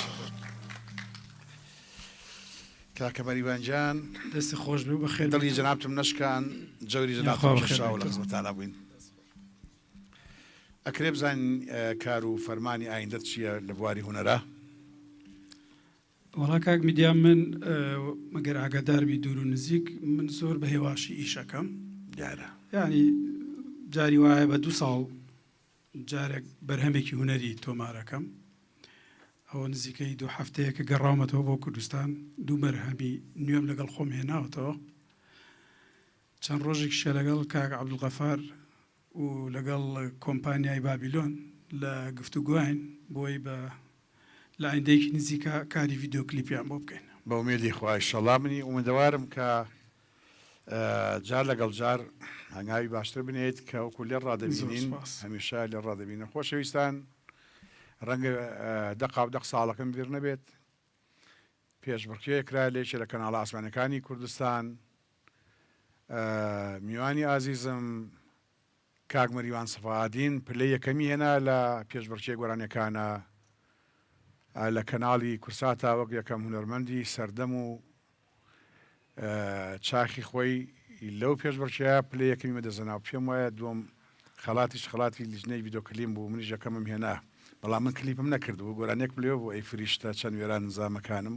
کاکە مەریوانجان دەستی خۆش بێ و بەخێر دڵی جەنابتم نەشکان جەوری جەنابتم شەشاو لە خزمەتانە بووین ئەکرێ بزانین کار و فەرمانی ئایندەت چییە لە بواری هونەرە وەڵا کاک میدیان من مەگەر ئاگاداربی دوور و نزیک من زۆر بە هێواشی ئیشەکەم دیارە یعنی جاری وایە بە 2 ساڵ جارێک بەرهەمێکی هونەری تۆمارەکەم ئەوە نزیکەی 2 هەفتەیە کە گەڕاومەتەوە بۆ کوردستان 2 مەرهەمی نوێم لەگەڵ خۆم هێناوەتەوە چەند ڕۆژێکیشە لەگەڵ کاک عەبدولغەفار و لەگەڵ کۆمپانیای بابیلۆن لە گفتوگوین بۆی بە لە ئایندەیەکی نزیکە کاری ڤیدیۆ کلیپیان بۆ بکەین بە ئومێدی خوای ئینشەڵا منی ئومێدەوارم کە جار لەگەڵ جار هەنگاوی باشتر بنێت کە وەکو لێ ڕادەبینین هەمیشە لێ ڕادەبینە خۆشەویستان ڕەنگە دەق ساڵەکەم بیر نەبێت پێشبڕکێکرا لێکێ لە کەناڵە ئاسمانەکانی کوردستان میوانی ئازیزم کاک مەریوان سەفادین پلەی یەکەمی هێنا لە پێشبڕکێ گۆرانیەکانە لە کەناڵی کورساتا وەک یەکەم هونەرمەندی سەردەم و چاخی خۆی لەو پێشبڕکێە پلەی یەکەمی مەدەزەنا پێم وایە دووەم خەڵاتی لیژنەی ڤیدۆکلیم بوو منیش یەکەمم هێنا بەڵام من کلیپم نەکردبوو گۆرانێک بلێ بۆ ئەی فریشتە چەند وێران نزامەکانم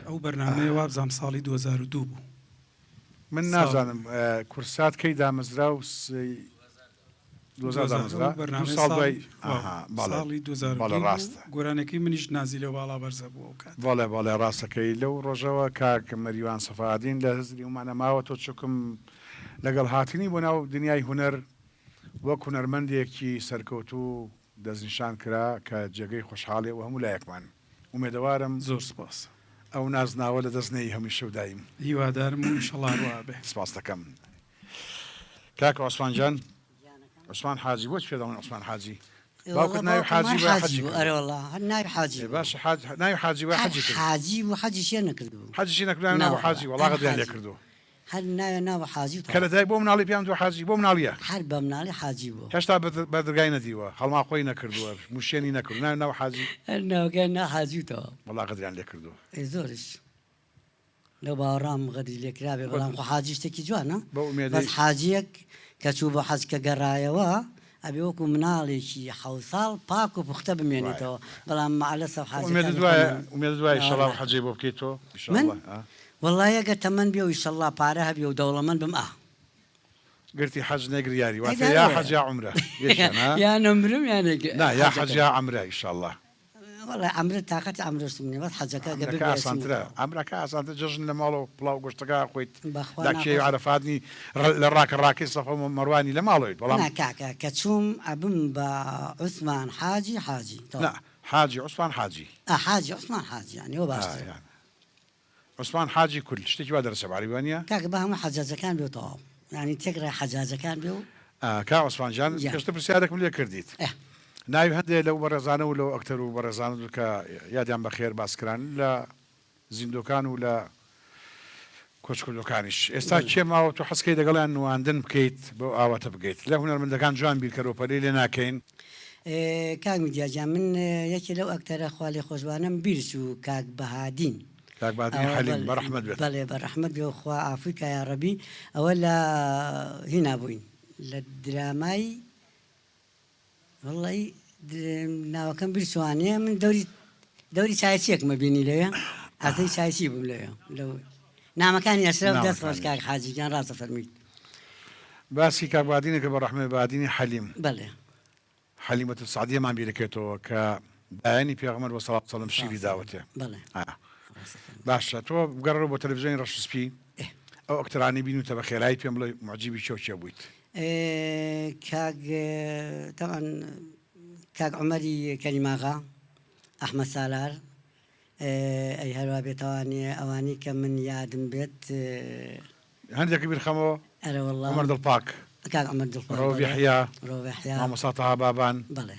ئەو بەرنامەیە وابزانم ساڵی 2002 بوو من نازانم کورسات کەی دامەزرا و 2000 ساڵی 2000 گۆرانەکەی منیش نازی لە باڵا بەرزە بوو ئەو کات بەڵێ ڕاستەکەی لەو ڕۆژەوە کاک مەریوان سەفادین لە هەزری ومانە ماوە تۆ چکم لەگەڵ هاتنی بۆ ناو دنیای هونەر وەک هونەرمەندێکی سەرکەوتوو دەستنیشان کرا کە جێگەی خۆشحاڵێ و هەموو لایەکمان ئومێدەوارم زۆر سپاس ئەو نازناوە لە دەستنەی هەمیشە و دایم هیوادارم و ئینشەڵا ڕوا بێ سپاس دەکەم کاکە عوسمانجان عوسمان حاجی بۆ چ پێ دەڵێن عوسمان حاجی باوکت ناوی حاجی بۆ حەجی ئەرێ وەڵا هەر ناوی حاجی باش ناوی حاجی بۆ حەجی کرد حاجی بوو حەجیشیە نەکردبوو حەجیشی نەکردیان ناو حاجی وەڵا غەدریان لێ کردو هەر ناوێ ناوە حاجی کە لە دای بۆ مناڵی پێیان دو حاجی بۆ مناڵیە هەر بە مناڵی حاجی بوو هێشتا بەدرگای نەدیوە هەڵما خۆی نەکردووە موشێنی نەکرد ناو حاجی هەر ناوەکە نا حاجیتەوە وەڵا غەدریان لێ کردو زۆرش لەو باوەڕام غەدری لێکرابێ بەڵام خۆ حاجی شتێکی جوانە بە ئومێدی بەس حاجیەک کە چوو بە حەج کە گەڕایەوە ئەبێ وەکو مناڵێکی 7 ساڵ پاک و پوختە بمێنێتەوە بەڵام مەعلەسەف ئومێد دوای ئینشەڵا حەجی بۆ بکەیت تۆ من وەڵای ئەگەر تەمەەن بێ و ئینشەڵا پارە هەبێ و دەوڵەمەند بم گرتی حەج نەگریاری واتە یا حەج یا عومرە یا نەمرم یا حەج یا عومرە ئینشەڵا وەڵای عەمرت تاقەت عەمرەشتم نیە بەس حەجەکە گەبێ ئاسانترە ئەمرەکە ئاسانتر جژن لە ماڵەوە پڵاو گۆشتەکە خۆیت داکێ عەرەفاتنی لە ڕاکە سەفە مەروانی لە ماڵەوەیت بەڵام کاکە کە چووم ئەبم بە عوسمان حاجی حاجی عوسمان حاجی حاجی عوسمان حاجی یعنی ئەوە باشتر عوسمان حاجی کول شتێکی وا دەرسە عەرەبیوانە کاکە بە هەموو حەجاجەکان بێ تەواو یعنی تێکڕای حەجاجەکان بێ و کا عوسمانجان گەشتە پرسیارێکم لێ کردیت ناوی هەندێک لەو بەڕێزانە و لەو ئەکتەر و بەڕێزانە کە یادیان بەخێر باسکران لە زیندۆکان و لە کۆچکردەکانیش ئێستا کێ ماوە تۆ حەسکەی دەگەڵیان نواندن بکەیت بۆ ئاواتە بگەیت لە هونەرمەندەکان جوان بیرکەرۆپەرەی لێ ناکەین کاک میدیاجان من یەکی لەو ئەکتەرە خوا لێ خۆشبانم بیرس و کاک بەهادین کاک بەهادین حەلیم بەڕەحمەت بێت بەڵێ بەڕەحمەت بێ خوا ئافریکا یا ڕەبی ئەوە لە هینا بووین لە درامای وەڵی ناوەکەم بیرسوانەیە من دەوری چایچێکمە بینی لەوێ ئەزەی چایچی بووم لەوێ لەو نامەکانی ئەسرە دەست خۆش کاک حاجیجان ڕاستە فەرمیت باسی کاک بەهادینێکە بەڕەحمەت بەهادینی حەلیم بەڵێ حەلیمەتە سعدیەمان بیرەکێتەوە کە دایانی پێغەمبەر وەسەڵات سەڵەم شیری داوەتێ بەڵێ باشە تۆ بگەڕەوە بۆ تەلەڤیزیۆنی ڕەشسپی ئەو ئەکتەرانی بینوتە بە خێرایی پێم بڵێ معجیبی چێ بوویت کاک تەمان کاک عومەری کەریماغا ئەحمەد سالار ئەی هەروە بێتەوانێ ئەوانی کە من یادم بێت هەندێکی بیرخەمەوە ئەرە وەڵڵا عومەر دڵپاک کاک عومەر دڵپاک ڕۆڤ یەحیا مامۆستا تەها بابان بەڵێ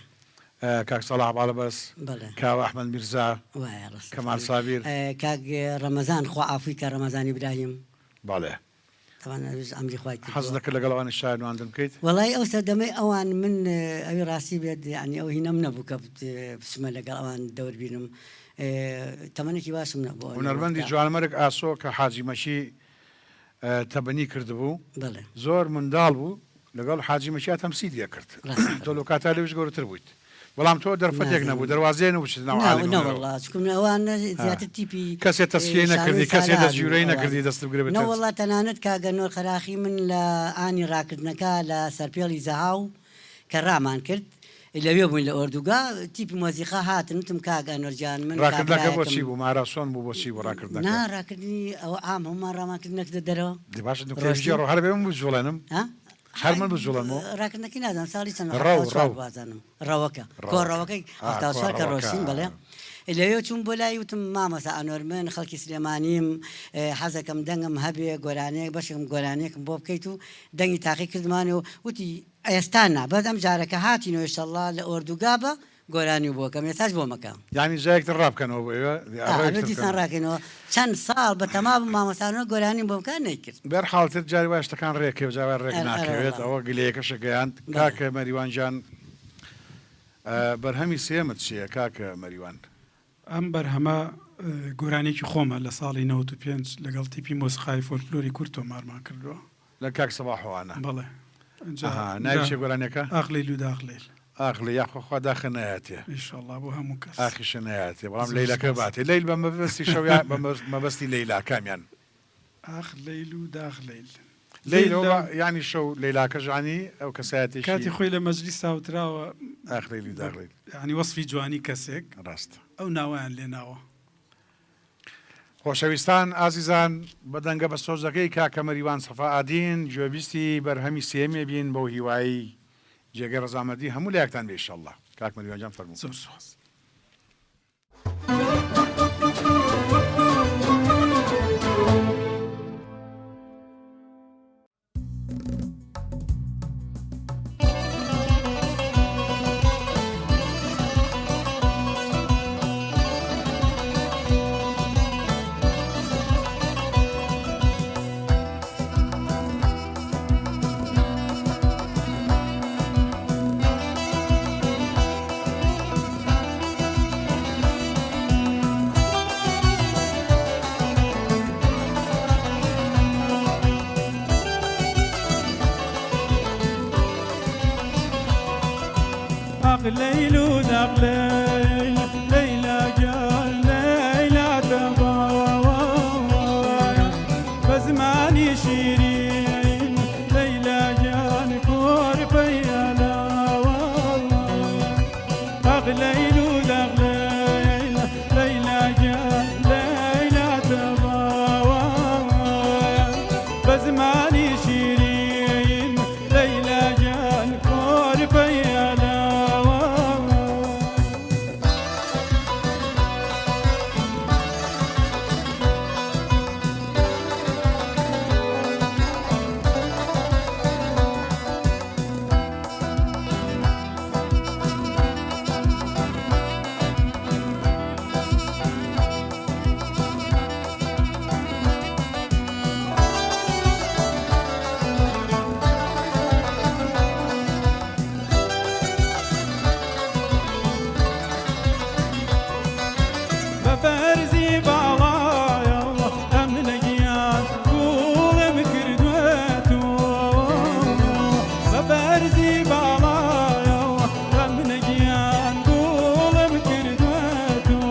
کاک سەلاح باڵەبەس بەڵێ کاوە ئەحمەد میرزا وایە ڕاست کەمال سابیر کاک ڕەمەزان خوا ئافریکا ڕەمەزانی براهیم بەڵێ ئەمری خوای حەز دەکرد لەگەڵەوانی شاعر نواندن بکەیت وەڵای ئەو سەردەمەی ئەوان من ئەوی ڕاستی بێت ینی ئەو هینەم نەبوو کە بچمە لەگەڵ ئەوان دەور بینم تەمەنێکی باشم نەبوو هونەرمەندی جوانمەرگ ئاسۆ کە حاجی مەشی تەبەنی کردبوو زۆر منداڵ بوو لەگەڵ حاجی مەشیات تەمسیلیە کرد تۆ لە کاتا لەویش گەورەتر بوویت بەڵام تۆ دەرفەتێک نەبوو دەواازێ نەبووچ زیاتر تیپی کەسێت تەسکیی نەکردی کەسێ دەستگیرەی نەکردی دەست بگرێت نەوەڵا تەنانەت کاگە نۆر خەراخی من لە ئانی ڕاکردنەکە لە سەرپێڵی زەهاو کە ڕامان کرد لەوێ بووین لە ئۆردوگا تیپی مۆزیقا هاتن وتم کاک ئەنوەرجان من ڕاکردنەکە کابرایەکم- بۆچی بوو ماراسۆن بوو بۆچی بۆ ڕاکردنەکە نا ڕاکردنی ئەوە عام هەمومان ڕامانکردنەکە دەرەوە دی باشە ڕۆژی؟ نوکتێژیڕۆ هەر بێ من بجوڵێنم هەر من بجوڵێنمەوە ڕاکردنەکەی نازانم ساڵی چەند ڕەو. بازانم ڕەوەکە کۆڕەوەکەی هەفتا سوار کە ڕۆشتین بەڵێ لەوێ چوون بۆ لای وتم مامەسا ئەنوەر من خەڵکی سلێمانیم حەزەکەم دەنگم هەبێ گۆرانەیەک بەشێکم گۆرانەیەکم بۆ بکەیت و دەنگی تاقی کردمانەوە وتی ئێستانا بەس ئەم جارەکە هاتینەوە ئێشەڵڵا لە ئۆردوگا بە گۆرانی بۆ کەم ێستاش بۆ مەکەم یعنی جایەکتر ڕابکەنەوە بۆ ئێوە دیسان ڕاکەینەوە چەند ساڵ بە تەمام مامەسانەوە گۆرانی بۆ بکان نەیکرد بەر حاڵتر جاری وای شتەکان ڕێکێ و جاوای ڕێک ناکەوێت ئەوە گلەیەکەشە گەیاند کاکە مەریوانجان بەرهەمی سێمت چییە کاکە مەریوان ئەم بەرهەمە گۆرانێکی خۆمە لە ساڵی 95 لەگەڵ تیپی مۆسیقای فۆلکلۆری کورد تۆمارمان کردووە لە کاک سەباحوانە بەڵێ ناویچێ گۆرانەکە ئاخلیل و داخلیل ئاخلی یاخۆخوا داخە نایەتێ ئینشەڵڵا بۆ هەموو کەس ئاخیشە نایەتێ بەڵام لەیلەکە باتێ لەیل بە مەبەستی شەو مەبەستی لەیلا کامیان ئاخ لەیل و داخلیل لەیلەوە ینی شەو لەیلاکە ژانی ئەو کاتی کەسایەتێکی خۆی لە مەجلی ساوتراوە ئاخلیلی داخلیل ینی وەصفی جوانی کەسێک ڕاستە ئەو ناویان لێناوە خۆشەویستان ئازیزان بەدەنگە بە سۆزەکەی کاکە مەریوان سەفاعادین گوێبیستی بەرهەمی سێمێ بین بۆ هیوایی جێگە ڕەزامەندی هەموو لایەکتان بێ ئینشەڵڵا کاک مەریوانجان فەرموو زۆر سوز ليل ودقليل ليلى جال ليلى تباوى بزماني شيرين ليلى جال كور بيالا ليل ودقليل ليلى جال ليلى تباوى بزماني شيرين ليلى جال كور بيالا بفرزي باڵایە ئەم نەگیان گوڵم کردوێتۆ بەفەرزی باڵایە ئەم نەگیان گوڵم کردوێتۆ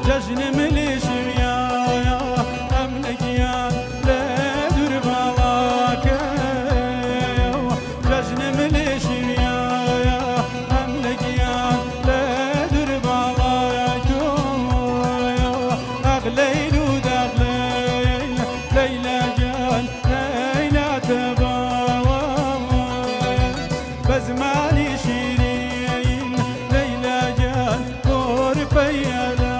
جەژنم لێ شویایە ئەم نەگیان لێ دوور باڵاکەیە جەژنم لێ شویایە ئەم نەگیان لێ ليل ودقليل ليلى جان ليلى تباوى بزماني شيرين ليلى جان كور بيالا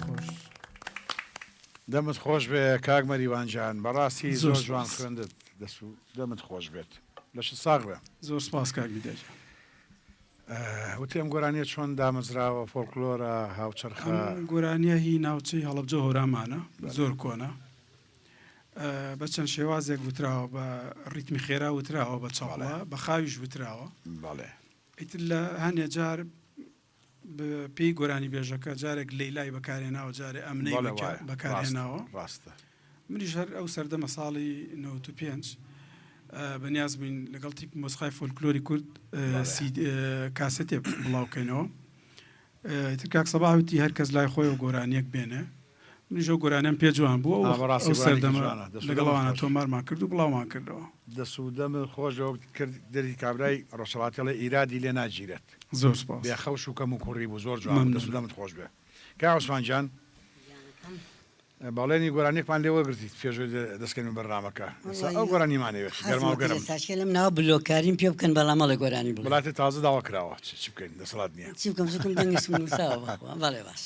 خۆش دەمت خۆش بێ کاک مەریوانجان بەڕاستی زۆر زۆر جوان سپاس. خوێندت دەمت خۆش بێت لەش ساغ بێ زۆر سپاس کاک میدەژ وتێم گۆرانیە چۆن دامەزراوە فۆلکلۆرە هاوچەرخە ئەم گۆرانیە هی ناوچەی هەڵەبجە هۆرامانە زۆر کۆنا بە چەند شێوازێک وتراوە بە ڕیتمی خێرا وتراوە بە چاڵە بە خاویش وتراوە بەڵێ ئیتر لە هەنێ جار پێی گۆرانی بێژەکە جارێک لەیلای بەکارێناوە جارێ ئەمنەی بەکارهێناوە ڕاستە منیش هەر ئەو سەردەمە ساڵی 95 بەنیاز بووین لەگەڵ تیپ مۆسخای فۆلکلۆری کورد کاسێتێ بڵاوکەینەوە تر کاک سەباوتی هەر کەس لای خۆی و گۆرانیەک بێنێ منیش ئەو گۆرانیان پێ جوان بووە ئەو سەردەمە لەگەڵەوانە تۆمارمان کرد و بڵاومان کردەوە دەسوودەمە خۆشەوە کرد دەری کابرای ڕۆژەڵاتیڵە ئیرادی لێ ناگیرێت زۆر سپاس بێ خەوش و کەم و کوڕی بوو زۆر جوان دەسوودەمت خۆش بێ کا عوسمانجان باڵێنی گۆرانێکمان لێوەگرتیت پێشوی دەستکەین بەرنامەکە ئەو گۆرانیمانەوێت گەرما و گەرم ساشکە لەم ناوە بلۆکاریم پێ بکەن بەڵامەڵی گۆرانی بڵێ وڵاتی تازە داوا کراوە چ بکەین دەسەڵات نییە چی بکەم زوکم دەنگسم نووساوە بەڵێ باش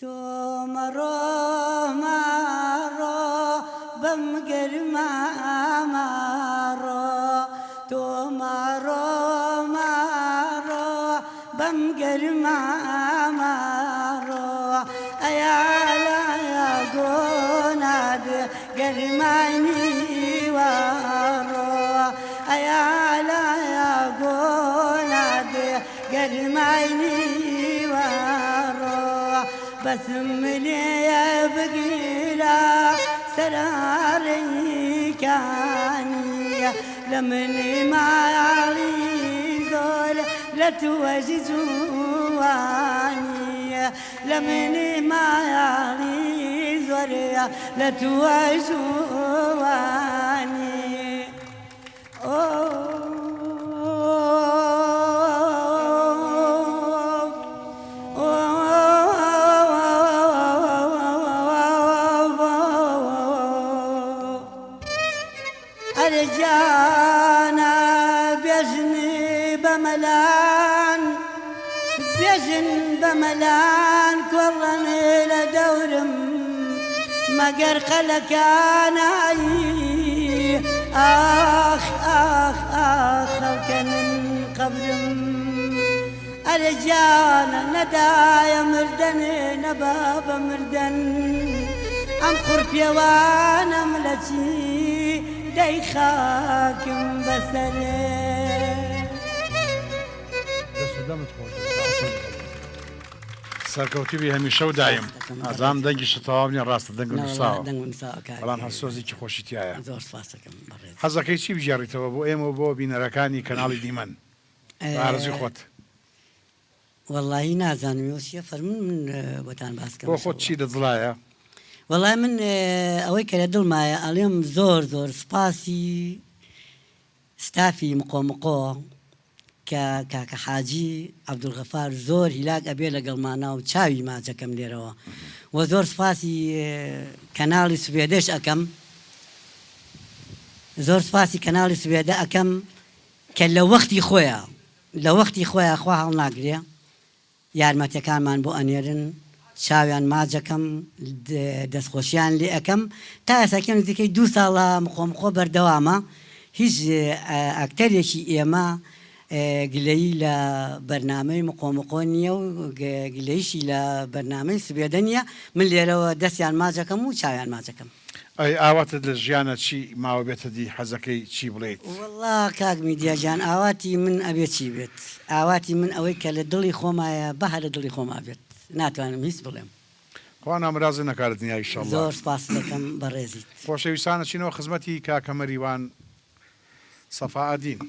تۆ مەڕۆ ماڕۆ بەم گەرما ماڕۆ تۆ ماڕۆ ماڕۆ بەم گەرما ماڕۆ ئەیا لایە گۆنادێ گەرمانی وارۆ ئەیا لایە گۆنادێ گەرمانی وارۆ بەسم لێیە بگیرە سەرارەیکانی لە منی ماڵی زۆر لە توەژی جوانی لە منی ماڵی زۆرە لە توە جوانی ئەرجانە بێژنی بەمەلان بێژن بەمەلان کۆڵەنێ لە دەورم مەگەر خەلەکانایی ئاخ ئاخ ئاخ خەڵکەنن قەبرم ئەرجانە نەدایە مردنێ نەبا بە مردن ئەم قورپێوانم لە چی دەی خاکم بەسەرێ دەسوودەمت خۆش سەرکەوتیبی هەمیشە و دایم ئازام دەنگی شتەواو نیە ڕاستە دەنگ نووساوە بەڵام هەسۆزێکی خۆشیتیایە زۆر سپاسەکەم بەڕێز حەزەکەی چی بژێڕیتەوە بۆ ئێمە بۆ بینەرەکانی کەناڵی دیمەن ئارزوی خۆت وەڵی نازانم وسیە فەرمون من بۆتان باسکەم بۆ خۆت چی دەدڵایە وەڵای من ئەوەی کە لە دڵمایە ئەڵێم زۆر زۆر سپاسی ستافی مقۆمقۆ کە کاکە حاجی عەبدولغەفار زۆر هیلاک ئەبێ لەگەڵمانە و چاوی ماچەکەم لێرەوە و زۆر سپاسی کەناڵی سوێدەش ئەەکەم زۆر سپاسی کەناڵی سوێدە ئەەکەم کە لە وەختی خۆیان لە وەختی خۆیان خوا هەڵ ناگرێ یارمەتیەکانمان بۆ ئەنێرن چاویان ماجەکەم دەستخۆشیان لێ ئەەکەم تا ئێساکەم نزیکەی 2 ساڵە مخۆمخۆ بەردەوامە هیچ ئەکتەرێکی ئێمە گلەیی لە بەرنامەی مقۆمقۆ نییە و گلەیشی لە بەرنامەی سوێدە نیە من لێرەوە دەستیان ماجەکەم و چاویان ماجەکەم ئەی ئاواتت لە ژیانە چی ماوە بێتە دی حەزەکەی چی بڵێیت وەڵا کاک میدیاجان ئاواتی من ئەبێ چی بێت ئاواتی من ئەوەی کە لە دڵی خۆمایە بەها لە دڵی خۆما بێت ناتوانم هیچ بڵێم خوا نامرازە نەکارت نیای ئینشاءڵڵا زۆر سپاس دەکەم بەڕێزیت خۆشەویستانە چینەوە خزمەتی کاکە مەریوان سەفاعەدین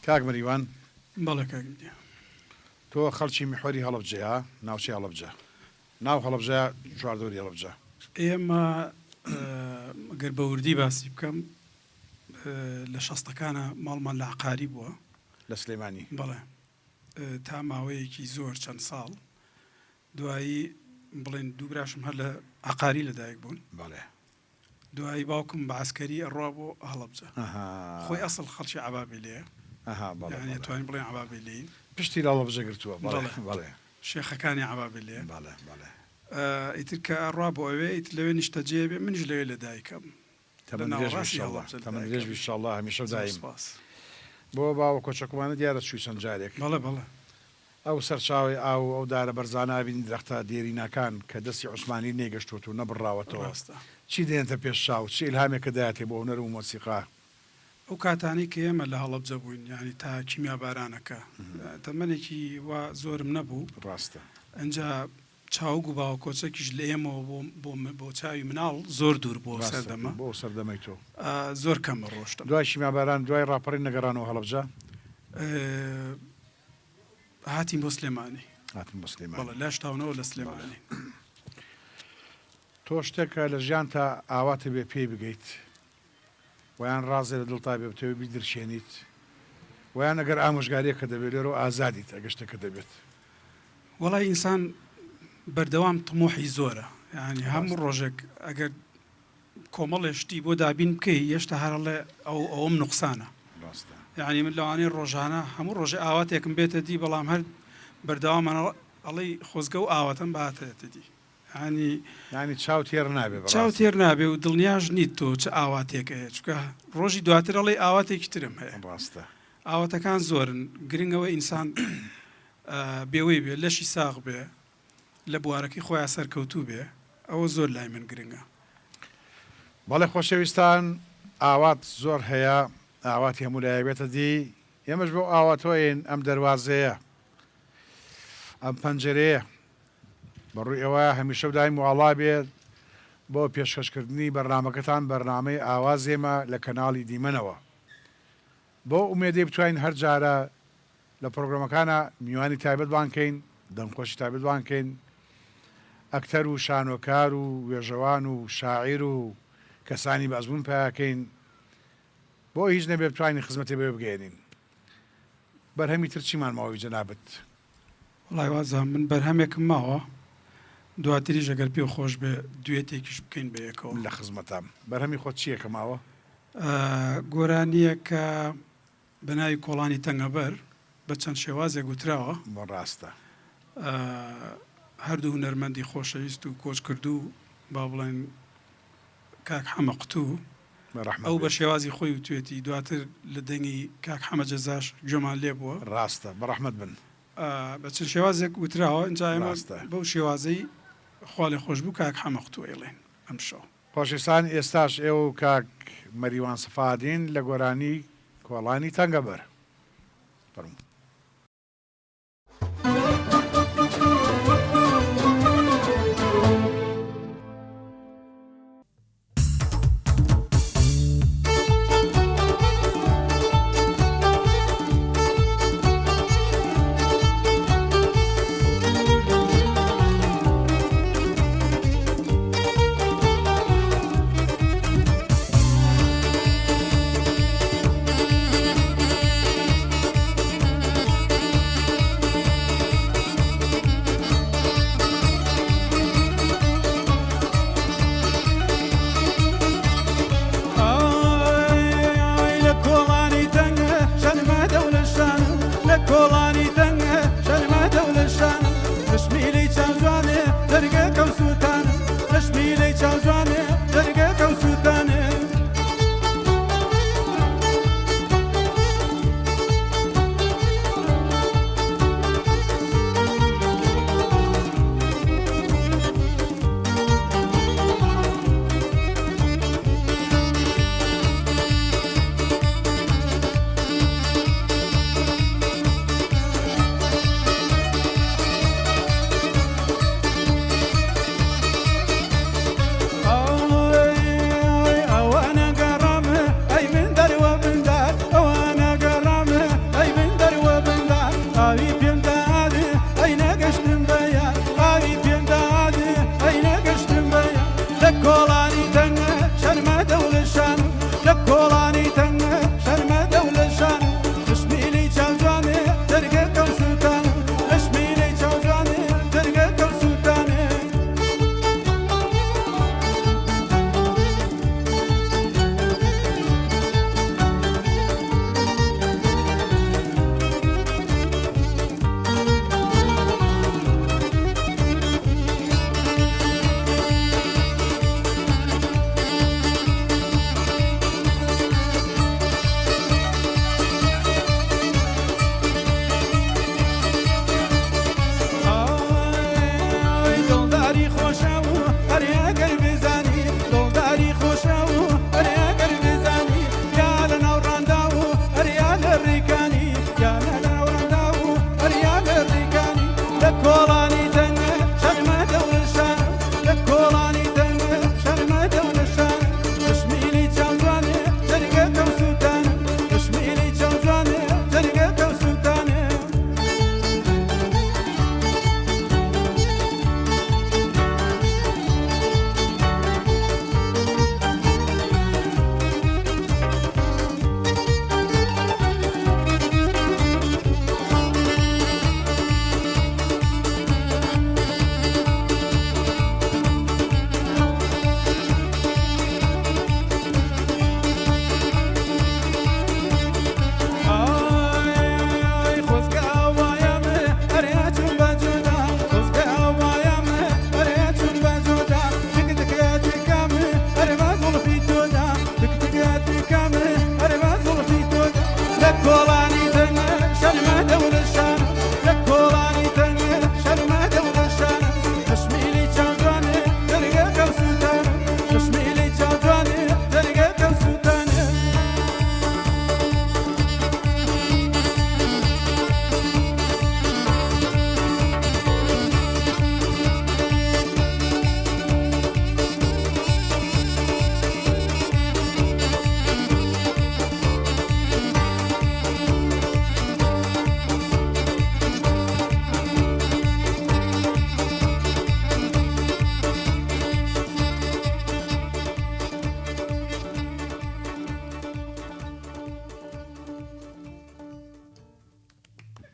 کاک مەریوان بەڵێ کاک میدیا تۆ خەڵکی میحوەری هەڵەبجەیە ناوچەی هەڵەبجە ناو هەڵەبجە چواردۆری هەڵەبجە ئێمە گەر بە وردی باسی بکەم لە شەستەکانە ماڵمان لە عقاری بووە لە سلێمانی بەڵێ تا ماوەیەکی زۆر چەند ساڵ دوایی بڵێن دوو براشم هەر لە عقاری لەدایک بوون بەڵێ دوایی باوکم بە عسکەری ئەڕوا بۆ هەڵەبجە خۆی ئەسڵ خەڵکی عەبابی لێ یعنی توانین بڵێن عەبابی لێین پشتی لە هەڵەبجە گرتووە بەڵێ شێخەکانی عەبابێ لێ بەڵێ بەڵێ ئیتر کە ئەڕوا بۆ ئەوێ ئیتر لەوێ نیشتەجێ بێ منیش لەوێ لە دایکم تەمەنگەش بیشەڵڵا هەمیشە دایم بۆ باوە کۆچەکومانە دیارە چووی چەند جارێک بەڵێ بەڵێ ئەو سەرچاوی ئەو دارە بەرزانە بین درەختە دێرینەکان کە دەستی عوسمانی نێگەشتوت و نەبڕاوەتەوە ڕاستە چی دێنتە پێش چاو چی ئیلهامێکە دایەتێ بۆ هونەر و مۆسیقا ئەو کاتانی کە ئێمە لە هەڵەبجە بووین یعنی تا کیمیا بارانەکە تەمەنێکی وا زۆرم نەبوو ڕاستە ئەنجا چاوگ و باوە کۆچەکیش لە ئێمەوە بۆ چاوی مناڵ زۆر دوور بۆ سەردەمە بۆ سەردەمەی تۆ زۆر کەمە ڕۆشتم دوای شیمیا باران دوای ڕاپەڕی نەگەڕانەوە هەڵەبجە هاتیم بۆ سلێمانی هاتم بە سلێمان بەڵێ لاش تاونەوە لە سلێمانی تۆ شتێکە لە ژیان تا ئاواتە بێ پێی بگەیت ویان ڕازێ لە دڵتا بێ بتەوە بیدرشێنیت ویان ئەگەر ئامۆژگاریەکە دەبێت لێرەوە ئازادیت ئەگەشتەکە دەبێت وەڵای ئینسان بەردەوام تمۆحی زۆرە یعنی هەموو ڕۆژێک ئەگەر کۆمەڵێشتی بۆ دابین بکەی هێشتا هەرڵێ ئەوم نوقسانە ڕاستە یعنی من لەوانەیە ڕۆژانە هەموو ڕۆژێ ئاواتێکم بێتە دی بەڵام هەر بەردەوامە ئەڵی خۆزگە و ئاواتم باتێتە دی ینی چاو تێر نابێ چاو تێر نابێ و دڵنیاش نیت تۆ چه ئاواتێک هەیە چکە ڕۆژی دواتر ئەڵێ ئاواتێکی ترم هەیە ڕاستە ئاواتەکان زۆرن گرنگەوە ئینسان بێوەی بێ لەشی ساغ بێ لە بوارەکەی خۆیان سەرکەوتوو بێ ئەوە زۆر لای من گرنگە بەڵێ خۆشەویستان ئاوات زۆر هەیە ئاواتی هەموو لایەوێتە دی ئێمەش بۆ ئاواتۆین ئەم دەواازەیە ئەم پەنجەرەیە بەڕووی ئەوە هەمیشە دایم وڵا بێت بۆ پێشکەشکردنی بەرنمەکەتان بەرنامەی ئاوازێمە لە کەناڵی دیمەنەوە بۆ ئومێدەی بتوانین هەر جارە لە پرۆگرامەکانە میوانی تایبەت بانکەین دەمخۆشی تایبەت بانکەین ئەکتەر و شانۆکار و وێژەوان و شاعیر و کەسانی بەزبوون پیاکەین بۆ هیچ نەبێ بتوانین خزمەتی بێ بگەێنین بەرهەمی تر چیمان ماوەی جەنابەت وڵای وازم من بەرهەمێکم ماوە دواتریش ئەگەر پێ خۆش بێ دوێتێکیش بکەین بە یەکەوە لە خزمەتام بەرهەمی خۆت چیەکە ماوە گۆرانیە کە بەناوی کۆڵانی تەنگەبەر بە چەند شێوازێک گوتراوە بۆ ڕاستە هەردوو هونەرمەندی خۆشەویست و کۆچ کردو با بڵێن کاک حەمەقتوو ئەو بە شێوازی خۆی و توێتی دواتر لە دەنگی کاک حەمە جەزاش گوێمان لێ بووە ڕاستە بەڕەحمەت بن بە چەند شێوازێک وتراوە ئەنجا ئێمە بەو شێوازەی خوا لێ خۆش بوو کاک حەمەقتوو ئێڵێن ئەم شەو خۆشەویستان ئێستاش ئێوە و کاک مەریوان سەفادین لە گۆرانی کۆڵانی تەنگەبەر فەرموو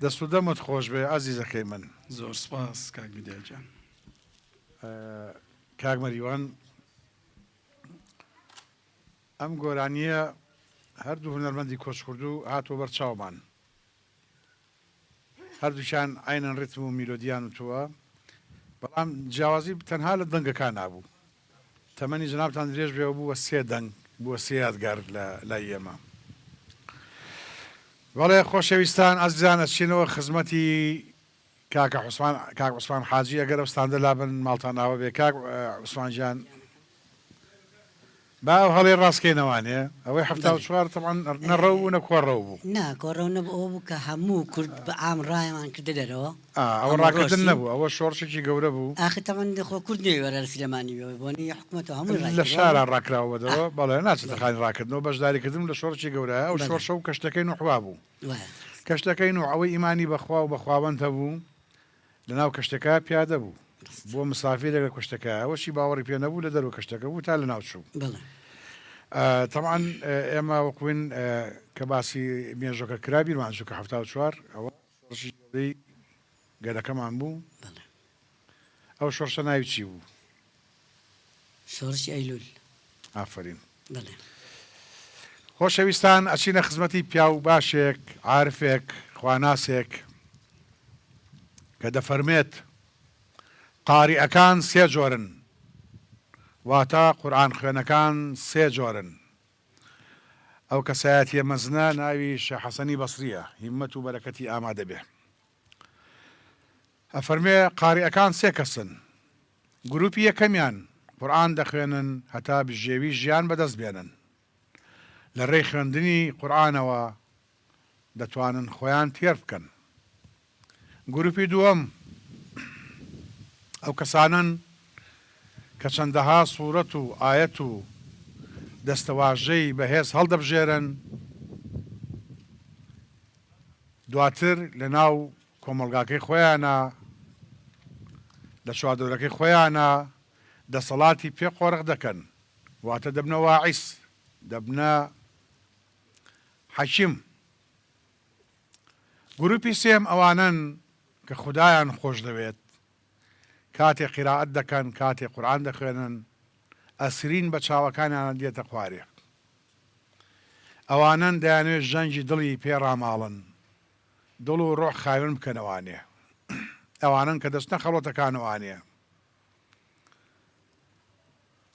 دەست و دەمت خۆش بێ ئازیزەکەی من زۆر سپاس کاک میدیاجان. کاک مەریوان ئەم گۆرانیە هەردوو هونەرمەندی کۆچکردو هاتووە بەر چاومان هەردووچیان ئاینەن ڕێتم و میلۆدیان وتووە بەڵام جیاوازی تەنها لە دەنگەکان نابوو تەمەنی جنابتان درێژ بێەوە بووە سێ دەنگ بووە سێ یادگار لای ئێمە بەڵێ خۆشەویستان ئەزیزان ئەچینەوە خزمەتی کاک عوسمان حاجی ئەگەر ئەوستاندە لابن ماڵتان ناوە بێ کاک عوسمانجان با ئەو هەڵێ ڕاستکەینەوانێ ئەوەی هەفتا و چوار تەمان نەڕە و نەکۆڕەوە بوو نا کۆڕەو نەبوو ئەوە بوو کە هەموو کورد بە ئام ڕایمان کردە دەرەوە ئەوە ڕاکردن نەبوو ئەوە شۆڕشێکی گەورە بوو ئاخر تەمەن خۆ کورد نوێ وەرە سلێمانی بۆنی حکوومەتەوە هەموو لە شارە ڕاکراوەدەوە بەڵێ ناچێتە خانی ڕاکردنەوە بەشداریکردن لە شۆڕکی گەورەیە ئەو شۆڕشە و کەشتەکەی نوحوا بوو کەشتەکەی و ئەوەی ئیمانی بەخوا و بەخواوەند هەبوو لەناو کەشتەکە پیادە بوو بۆ مسافر لەگە کەشتەکە ئەوەشی باوەڕی پێ نەبوو لە دەرەوە کەشتەکە بوو تا لە ناوچوو طبعا ئێمە وەکوین کە باسی مێژۆکە کرا بیرمان چوو کە هەفتا و چوار ئەوە گەلەکەمان بوو ئەو شۆڕشە ناوی چی بوو شۆڕشی ئەیلول ئافرین خۆشەویستان ئەچینە خزمەتی پیا و باشێک عارفێک خواناسێک کە دەفەرمێت قاریئەکان سێ جۆرن واتە قورئان خوێنەکان سێ جۆرن ئەو کەسایەتیە مەزنە ناوی شێخ حەسەنی بەسریە هیممەت و بەرەکەتی ئامادە بێ ئەفەرمێ قاریئەکان سێ کەسن گروپی یەکەمیان قورئان دەخوێنن هەتا بژێوی ژیان بەدەست بێنن لە ڕێی خوێندنی قورئانەوە دەتوانن خۆیان تێر بکەن گروپی دووەم ئەو کەسانن کە چەندەها سوورەت و ئایەت و دەستەواژەی بەهێز هەڵدەبژێرن دواتر لە ناو کۆمەلگاکەی خۆیانە لە چوادۆرەکەی خۆیانە دەسەڵاتی پێ قۆڕق دەکەن واتە دەبنە واعیس دەبنە حەکیم گروپی سێم ئەوانن کە خودایان خۆش دەوێت کاتێ قیراعەت دەکەن کاتێ قورئان دەخوێنن ئەسرین بە چاوەکانیان دێتە خوارێ ئەوانن دەیانوێت ژەنگی دڵی پێڕاماڵن دڵ و ڕۆح خاوێن بکەنەوانێ ئەوانن کە دەستنە خەڵۆتەکانەوانێ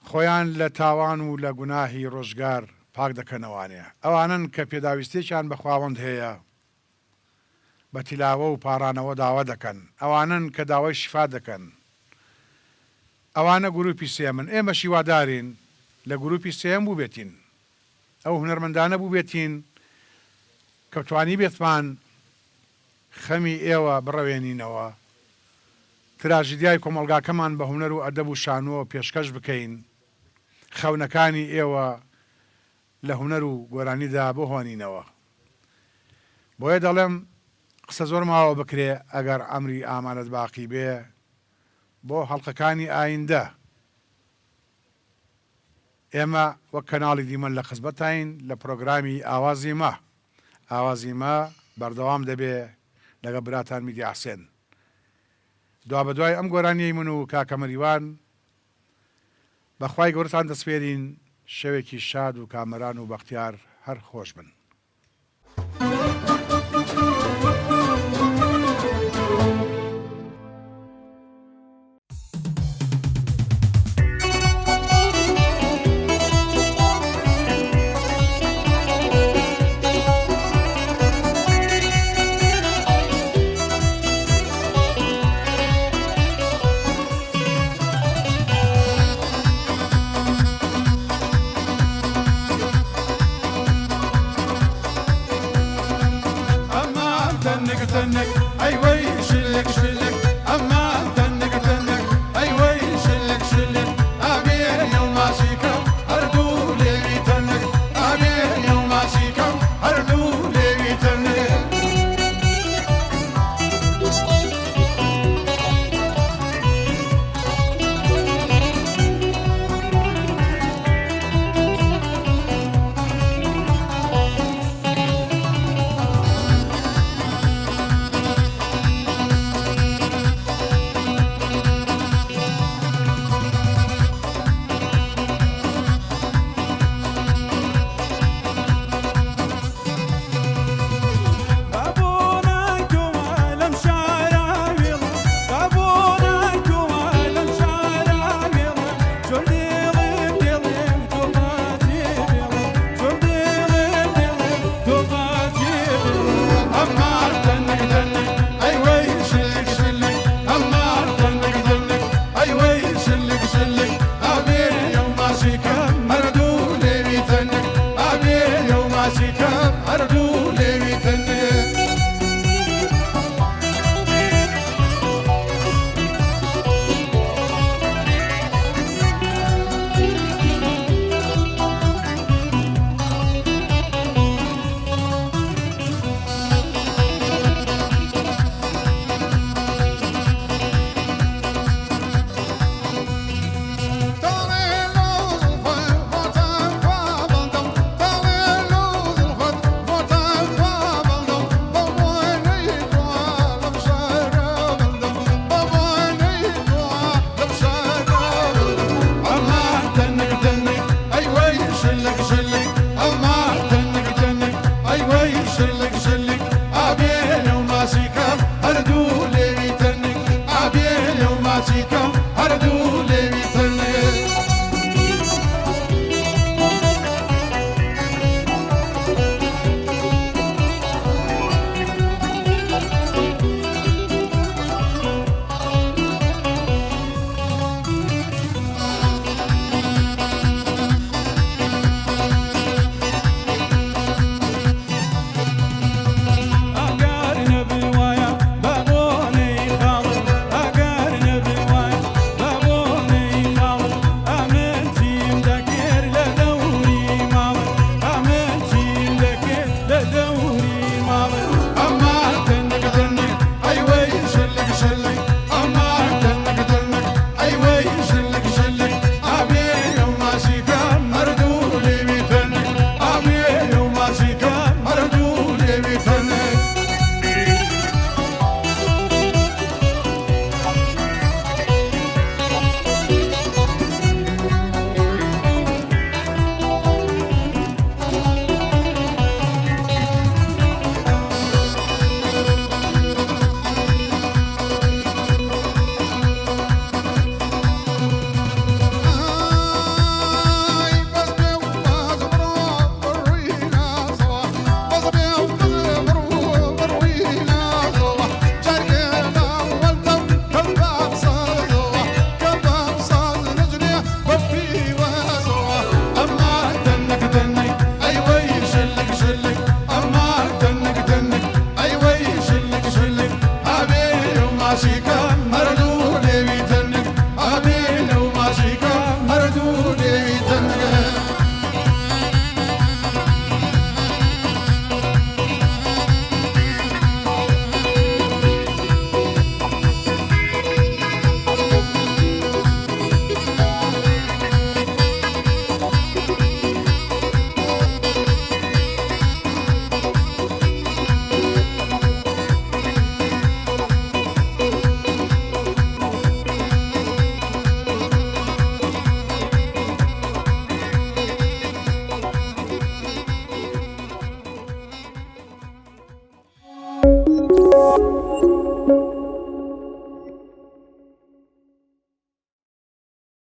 خۆیان لە تاوان و لە گوناهی ڕۆژگار پاک دەکەنەوانێ ئەوانن کە پێداویستێکیان بە خواوەند هەیە بە تیلاوە و پارانەوە داوا دەکەن ئەوانن کە داوای شیفا دەکەن ئەوانە گروپی سێمن ئێمە شیوادارین لە گروپی سێم بوو بێتین ئەو هونەرمەندانە بوو بێتین کەوتوانی بێتمان خەمی ئێوە بڕەوێنینەوە تراژیدیای کۆمەلگاکەمان بە هونەر و ئەدەب و شانۆ پێشکەش بکەین خەونەکانی ئێوە لە هونەر و گۆرانیدا بهۆنینەوە بۆیە دەڵێم قسە زۆر ماوە بکرێ ئەگەر ئەمری ئامانەت باقی بێ بۆ هەڵقەکانی ئایندە ئێمە وەک کەناڵی دیمەن لە خزمەتین لە پرۆگرامی ئاوازی مە ئاوازی مە بەردەوام دەبێ لەگە براتان میدیا حسێن دوا بە دوای ئەم گۆرانیەی من و کاکە مەریوان بەخوای گەورەتان دەسپێرین شەوێکی شاد و کامەران و بەختیار هەر خۆش بن. أي وي